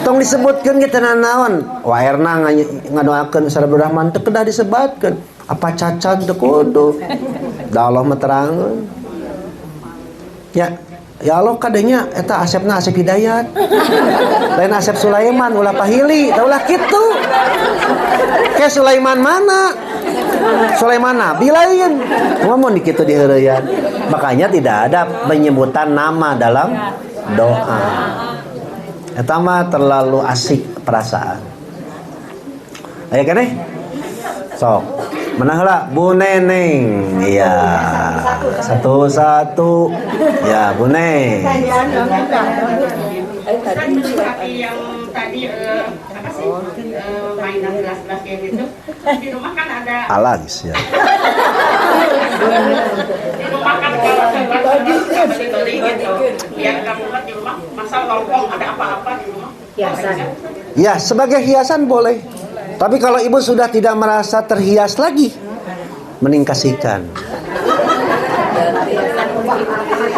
Tong disebutkeun kitu naon? Waerna ngadoakeun Sarah Abdurrahman teu kedah disebutkeun. Apa cacat teu kudu. Da Allah mah terangkeun. Ya Allah kadenya eta Asepna Asep Hidayat. Lain Asep Sulaiman ulah pahili, taulah kitu. Ke Sulaiman mana? Sulaiman Nabi lain. Ngomong dikitu di heureuyan. Makanya tidak ada penyebutan nama dalam doa. Eta mah terlalu asik perasaan. Aya keneh? Sok. Mana heula Bu Neneng. Iya. Satu-satu. Ya, Bu Neng. Seperti yang tadi apa sih mainan gelas-gelas kayak gitu di rumah kan ada Alas ya. di rumah kan kalau serba beli gitu biar kamu kan di rumah masa lompong ada apa-apa di rumah hiasan. Ya sebagai hiasan boleh. Tapi kalau ibu sudah tidak merasa terhias lagi, mending kasihkan.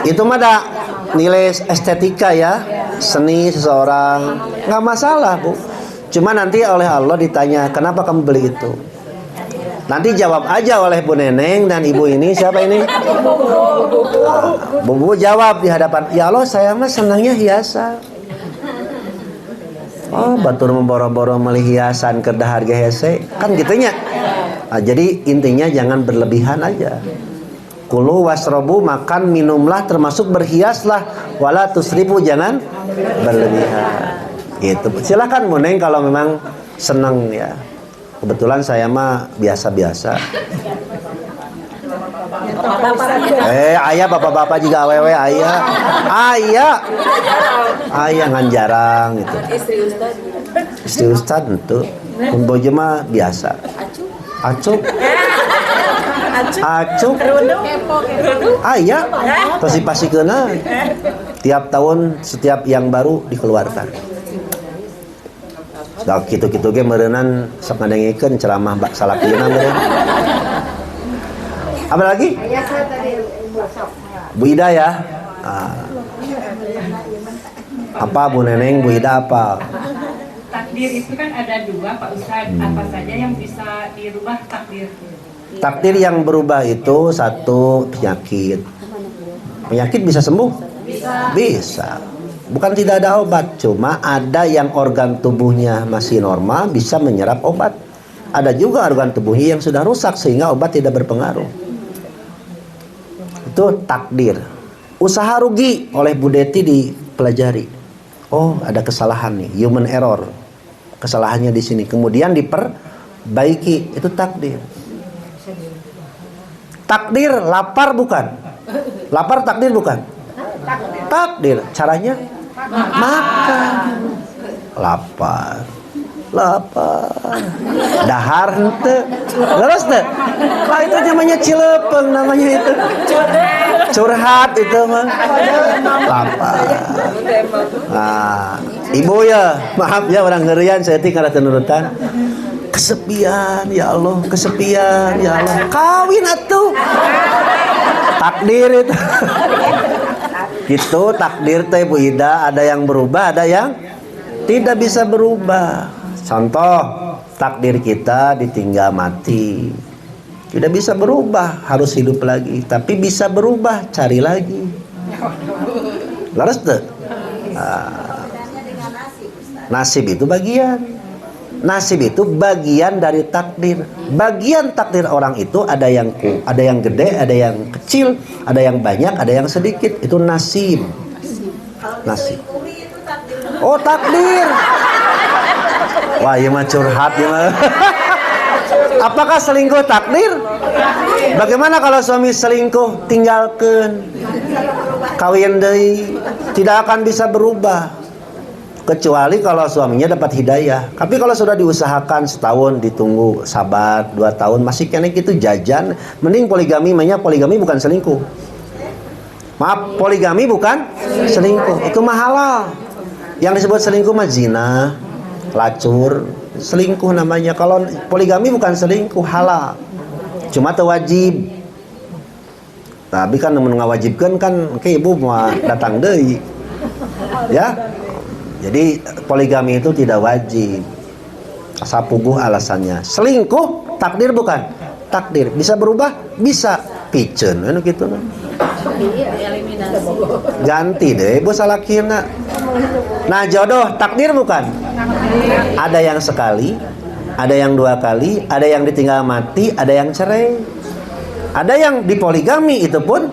Itu mah ada nilai estetika ya, seni seseorang, nggak masalah Bu. Cuma nanti oleh Allah ditanya, kenapa kamu beli itu? Nanti jawab aja oleh Bu Neneng dan ibu ini, siapa ini? Bu jawab di hadapan, ya Allah saya mah senangnya hiasan. Oh batur memboro-boro meli hiasan kedah harga hese, kan gitunya. Nah, jadi intinya jangan berlebihan aja. Kulu wasrobu, makan minumlah termasuk berhiaslah, wala tusrifu, jangan berlebihan. Gitu. Silakan Bu Neng kalau memang senang ya. Kebetulan saya mah biasa-biasa. Ayah bapak-bapak juga awewe ayah. Ayah ngan jarang gitu. Istri Ustad itu. Kumboje mah biasa. Acuk. Ayah. Terus dipasikeuna. Tiap tahun setiap yang baru dikeluarkan. Dah kitu-kitu ge meureunnan sok ngadengikeun ceramah salakina meureun. Apa lagi? Bu Ida ya. Apa Bu Neneng, Bu Ida apa? Takdir itu kan ada dua Pak Ustadz. Apa saja yang bisa dirubah takdir? Takdir yang berubah itu satu, penyakit. Penyakit bisa sembuh? Bisa. Bukan tidak ada obat, cuma ada yang organ tubuhnya masih normal bisa menyerap obat. Ada juga organ tubuhnya yang sudah rusak sehingga obat tidak berpengaruh. Itu takdir. Usaha rugi oleh Bu Deti dipelajari. Oh, ada kesalahan nih, human error. Kesalahannya di sini. Kemudian diperbaiki. Itu takdir. Takdir lapar bukan? Lapar takdir bukan? Takdir. Caranya makan. Lapar. Dahar henteu. Leres teh? Lah itu namanya cilepeng namanya itu. Curhat itu mah. Lapar. Nah, ibu ya, maaf ya orang ngerian saya tinggal nurutan. kesepian ya Allah, kesepian ya Allah. Kawin atuh. Takdir itu. Gitu takdir teh Bu Ida, ada yang berubah, ada yang tidak bisa berubah. Contoh, takdir kita ditinggal mati. Tidak bisa berubah, harus hidup lagi. Tapi bisa berubah, cari lagi. Laras tuh. Nasib itu bagian. Nasib itu bagian dari takdir. Bagian takdir orang itu ada yang gede, ada yang kecil, ada yang banyak, ada yang sedikit. Itu nasib. Nasib. Oh, takdir. Wah, ya mah curhat ya mah. Apakah selingkuh takdir? Bagaimana kalau suami selingkuh tinggalkan? Kawin deui, tidak akan bisa berubah. Kecuali kalau suaminya dapat hidayah. Tapi kalau sudah diusahakan setahun, ditunggu sabar 2 tahun masih kena gitu jajan, mending poligami. Mainnya poligami bukan selingkuh. Maaf, poligami bukan selingkuh. Itu mah halal. Yang disebut selingkuh mah zina, lacur, selingkuh namanya. Kalau poligami bukan selingkuh, halal. Cuma teu wajib. Tapi kan ngawajibkeun kan ke ibu mau datang deui. Ya. Jadi poligami itu tidak wajib. Sapuguh alasannya. Selingkuh takdir bukan? Takdir. Bisa berubah? Bisa. Piceun anu kitu. Ganti deh ibu salakina. Nah, jodoh takdir bukan? Ada yang sekali, ada yang 2 kali, ada yang ditinggal mati, ada yang cerai. Ada yang dipoligami, itu pun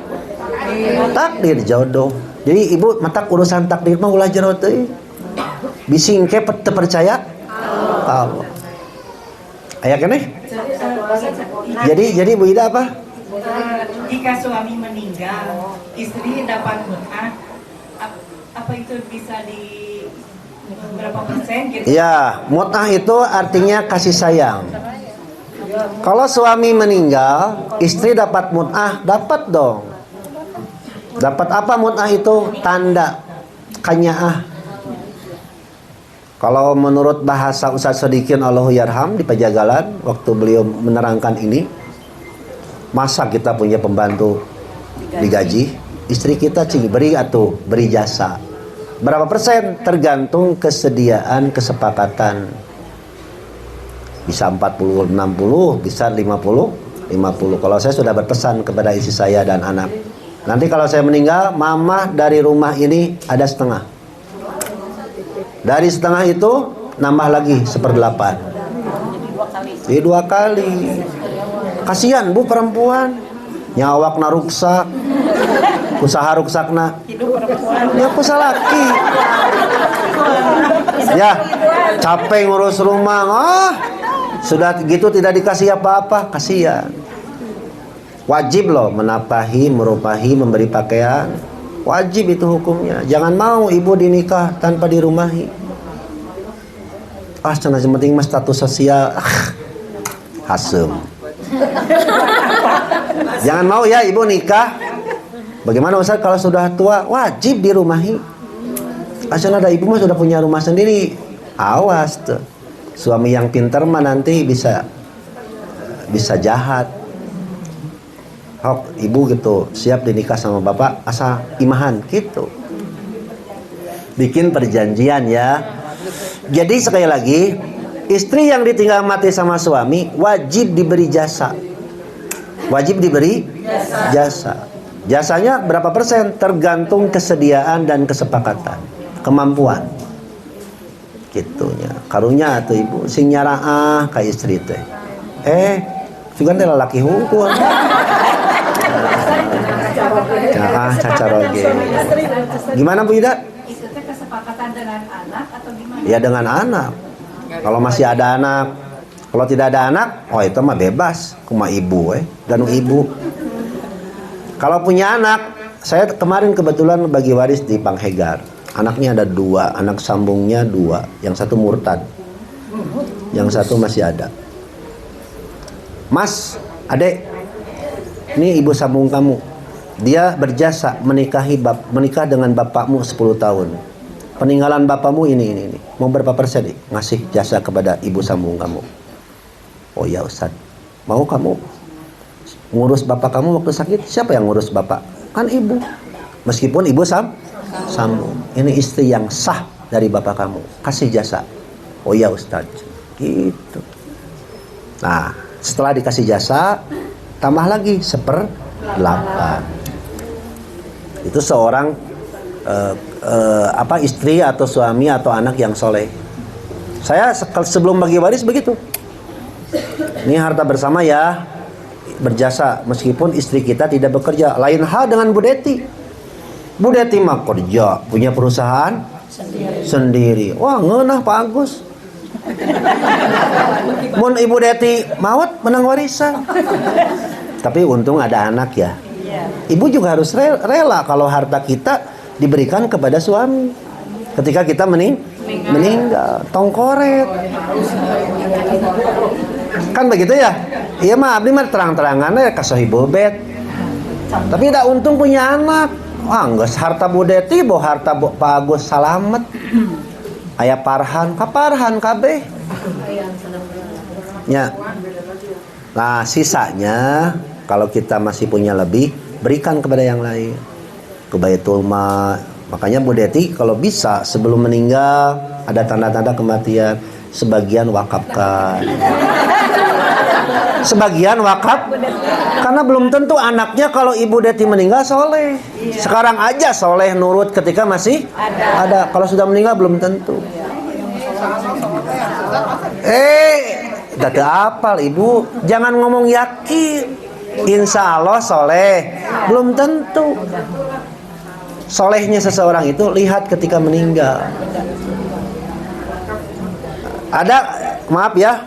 takdir jodoh. Jadi ibu matak urusan takdir mah ulah jero teuing. Bising ke percaya Allah. Aya keneh? Jadi Bu Ida apa? Jika suami meninggal, istri dapat mut'ah, apa itu bisa di berapa persen gitu? Ya, mut'ah itu artinya kasih sayang. Kalau suami meninggal, istri dapat mut'ah, dapat dong. Dapat apa mut'ah itu? Tanda kanyaah. Kalau menurut bahasa Ustaz Sodikin Allahu Yarham di Pejagalan, waktu beliau menerangkan ini, masa kita punya pembantu digaji, istri kita beri atau beri jasa. Berapa persen? Tergantung kesediaan, kesepakatan. Bisa 40, 60, bisa 50, 50. Kalau saya sudah berpesan kepada istri saya dan anak, nanti kalau saya meninggal, mama dari rumah ini ada setengah. Dari setengah itu nambah lagi 1/8. Jadi 2 kali. Kasihan Bu perempuan, nyawakna ruksak, usaha ruksakna. Ya kusa laki. Ya capek ngurus rumah, sudah gitu tidak dikasih apa-apa, kasihan. Wajib loh menapahi, merupahi, memberi pakaian. Wajib itu hukumnya. Jangan mau ibu dinikah tanpa dirumahi. Cenah penting mah status sosial. Hasem. Jangan mau ya ibu nikah. Bagaimana Ustaz kalau sudah tua? Wajib dirumahi. Asal ada ibu mah sudah punya rumah sendiri. Awas tuh. Suami yang pintar mah nanti bisa jahat. Hok, ibu gitu siap dinikah sama bapak asal imahan gitu. Bikin perjanjian ya. Jadi sekali lagi, istri yang ditinggal mati sama suami wajib diberi jasa. Wajib diberi jasa. Jasanya berapa persen? Tergantung kesediaan dan kesepakatan, kemampuan. Gitunya. Karunya tuh ibu sing nyaraah ka istri teh. Juga teh lalaki hungkul. Cacaroge. Gimana Bu Ida? Itu teh kesepakatan dengan anak atau gimana? Ya dengan anak. Kalau masih ada anak, kalau tidak ada anak, itu mah bebas. Kuma ibu dan ibu. Kalau punya anak, saya kemarin kebetulan bagi waris di Panghegar. Anaknya ada 2, anak sambungnya 2, yang satu murtad, yang satu masih ada. Mas, adek, ini ibu sambung kamu. Dia berjasa menikah dengan bapakmu 10 tahun. Peninggalan bapakmu ini. Mau berapa persen nih ngasih jasa kepada ibu sambung kamu? Oh ya Ustaz, mau kamu ngurus bapak kamu waktu sakit? Siapa yang ngurus bapak? Kan ibu. Meskipun ibu sambung. Ini istri yang sah dari bapak kamu. Kasih jasa. Oh ya Ustaz. Gitu. Nah, setelah dikasih jasa, tambah lagi 1/8. Itu seorang istri atau suami atau anak yang soleh. Saya sebelum bagi waris begitu. Ini harta bersama ya, berjasa meskipun istri kita tidak bekerja. Lain hal dengan Bu Deti. Bu Deti mah kerja, punya perusahaan sendiri. Wah, ngeunah Pak Agus. Mun Ibu Deti maut menang warisan. Tapi untung ada anak ya. Ibu juga harus rela kalau harta kita diberikan kepada suami ketika kita meninggal. Tongkoret. Kan begitu ya? Iya mah abdi mah terang-terangan ya kasohi bobet. Tapi dah untung punya anak. Wah, geus harta Bu Deti boh harta Pak Agus salamet. Aya Parhan, ka Parhan kabeh. Ya. Nah, sisanya kalau kita masih punya lebih, berikan kepada yang lain. Ke Baitul Mal. Makanya Bu Deti kalau bisa sebelum meninggal ada tanda-tanda kematian, sebagian wakafkan. Sebagian wakaf karena belum tentu anaknya kalau Ibu Deti meninggal soleh. Sekarang aja soleh nurut ketika masih ada. Kalau sudah meninggal belum tentu. Tidak apal Ibu. Jangan ngomong yakin. Insya Allah soleh. Belum tentu. Solehnya seseorang itu lihat ketika meninggal. Ada, maaf ya,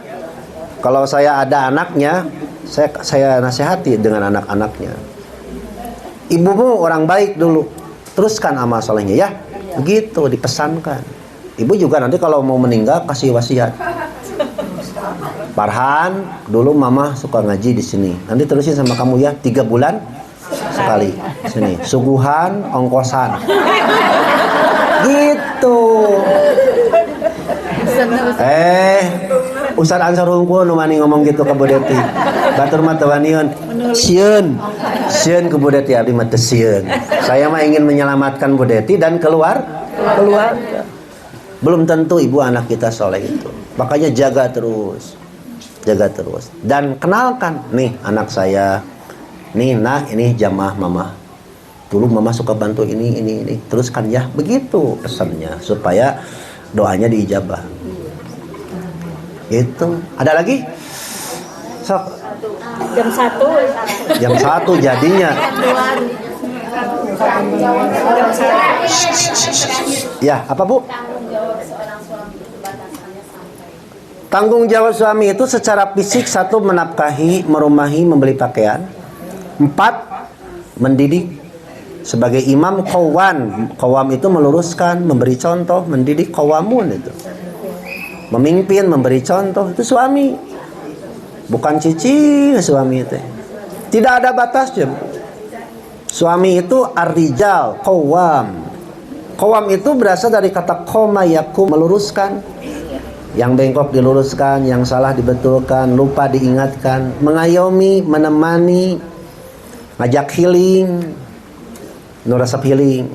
kalau saya ada anaknya, saya nasihati dengan anak-anaknya. Ibumu orang baik dulu, teruskan amal solehnya ya. Begitu dipesankan. Ibu juga nanti kalau mau meninggal kasih wasiat. Parhan, dulu mama suka ngaji di sini. Nanti terusin sama kamu ya, 3 bulan sekali. Sini, suguhan, ongkosan. Gitu. Ustaz Ansar Hungkul nu mani ngomong gitu ke Bu Deti. Batur mah teu waniun. Sieun ke Bu Deti abdi mah teu sieun. Saya mah ingin menyelamatkan Bu Deti dan keluarga. Belum tentu ibu anak kita soleh itu. Makanya jaga terus. Dan kenalkan, nih anak saya. Nih nak, ini jamaah mama. Dulu mama suka bantu ini. Teruskan ya. Begitu pesannya supaya doanya diijabah. Gitu. Ada lagi? Sok. Jam 1 jadinya. Ya, apa Bu? Tanggung jawab suami itu secara fisik 1 menafkahi, merumahi, membeli pakaian. 4 mendidik sebagai imam qawwan. Qawwam itu meluruskan, memberi contoh, mendidik qawamun itu. Memimpin, memberi contoh itu suami. Bukan cici suami itu. Tidak ada batasnya. Suami itu ar-rijal, qawwam. Qawwam itu berasal dari kata qoma yakum, meluruskan. Yang bengkok diluruskan, yang salah dibetulkan, lupa diingatkan, mengayomi, menemani, ngajak healing, nurasap healing.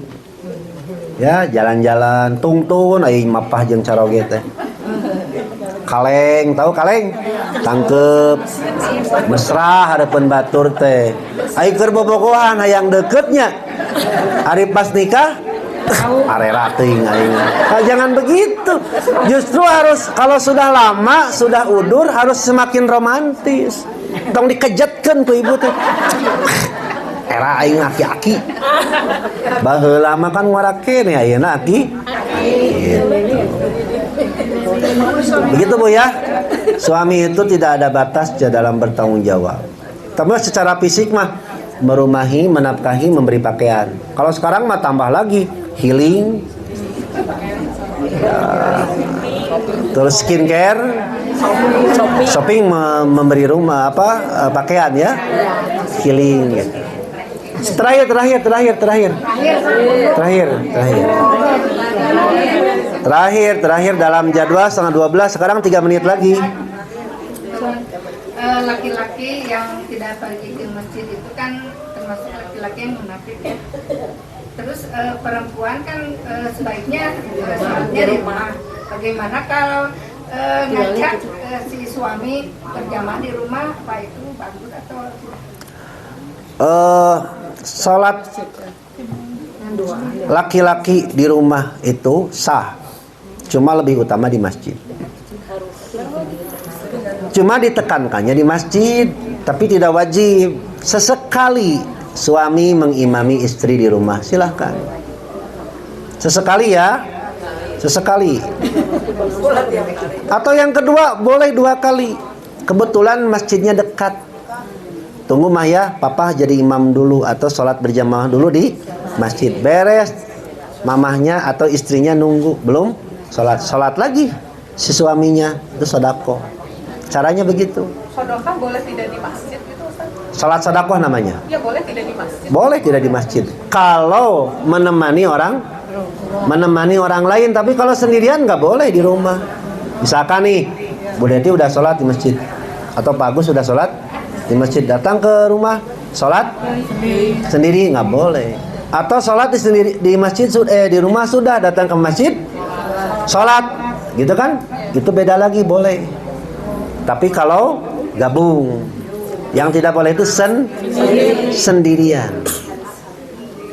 Ya, jalan-jalan, tungtun aya mapah jeung caroge teh. Kaleng, tahu kaleng? Tangkep. Mesra hareupeun batur teh. Ai keur bobogohan hayang deketnya. Ari pas nikah arera teuing aing. Jangan begitu. Justru harus kalau sudah lama, sudah udur harus semakin romantis. Tong dikejetkeun ku ibu teh. Era aing aki-aki. Baheula mah kan ngora keneh ayeuna aki. Begitu Bu ya. Suami itu tidak ada batas dalam bertanggung jawab. Tapi secara fisik mah merumahi, menafkahi, memberi pakaian. Kalau sekarang mah tambah lagi healing, ya, terus skincare, shopping, memberi rumah pakaian ya, healing. Gitu. Terakhir dalam jadwal setengah 12, sekarang 3 menit lagi. laki-laki yang tidak pergi ke masjid itu kan termasuk laki-laki yang munafik ya. Terus perempuan kan sebaiknya sholatnya di rumah. Bagaimana kalau ngajak si suami berjamaah di rumah, apa itu bagus atau? Sholat laki-laki di rumah itu sah, cuma lebih utama di masjid. Cuma ditekankannya di masjid, tapi tidak wajib. Sesekali suami mengimami istri di rumah, silahkan. Sesekali ya, sesekali. Atau yang kedua, boleh 2 kali. Kebetulan masjidnya dekat. Tunggu mah ya, papa jadi imam dulu atau sholat berjamaah dulu di masjid. Beres, mamahnya atau istrinya nunggu belum sholat lagi si suaminya, itu sedekah. Caranya begitu. Sedekah boleh tidak di masjid gitu Ustaz? Salat sedekah namanya. Ya boleh tidak di masjid. Boleh tidak di masjid. Kalau menemani orang lain, tapi kalau sendirian nggak boleh di rumah. Misalkan nih, Bu Deti udah sholat di masjid, atau Pak Agus sudah sholat di masjid, datang ke rumah sholat sendiri nggak boleh. Atau sholat di masjid di rumah sudah datang ke masjid sholat, gitu kan? Itu beda lagi, boleh. Tapi kalau gabung, yang tidak boleh itu sendirian.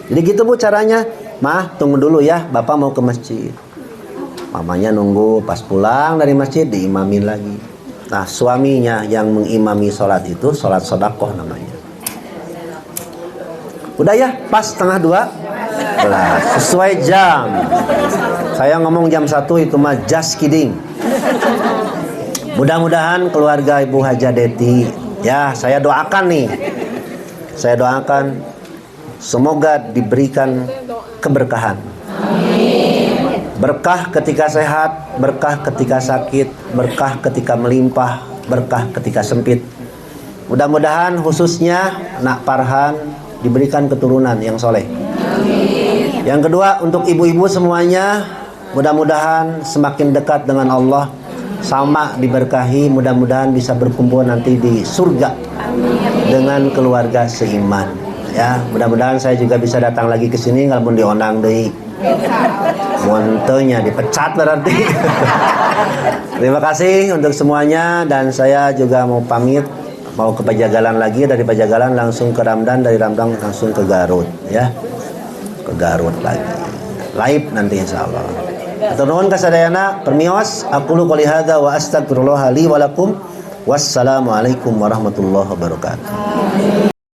Jadi gitu Bu caranya. Mah, tunggu dulu ya, Bapak mau ke masjid. Mamanya nunggu, pas pulang dari masjid diimamin lagi. Nah, suaminya yang mengimami sholat itu sholat sedekah namanya. Udah ya, pas 1:30. Sesuai jam. Saya ngomong jam 1 itu mah just kidding. Mudah-mudahan keluarga Ibu Haja Deti, ya saya doakan nih. Saya doakan semoga diberikan keberkahan. Berkah ketika sehat, berkah ketika sakit, berkah ketika melimpah, berkah ketika sempit. Mudah-mudahan khususnya Nak Parhan diberikan keturunan yang soleh. Yang kedua, untuk ibu-ibu semuanya, mudah-mudahan semakin dekat dengan Allah, sama diberkahi, mudah-mudahan bisa berkumpul nanti di surga dengan keluarga seiman. Ya, mudah-mudahan saya juga bisa datang lagi ke sini ngalamun dionang deui. Montenya dipecat berarti. Terima kasih untuk semuanya, dan saya juga mau pamit, mau ke Pajagalan lagi, dari Pajagalan langsung ke Ramdan, dari Ramdan langsung ke Garut ya. Ke Garut lagi. Live nanti insyaallah. Atur nuhun kasadayana, permios aqulu qouli hadza wa astaghfirullah li wa lakum. Wassalamualaikum warahmatullahi wabarakatuh.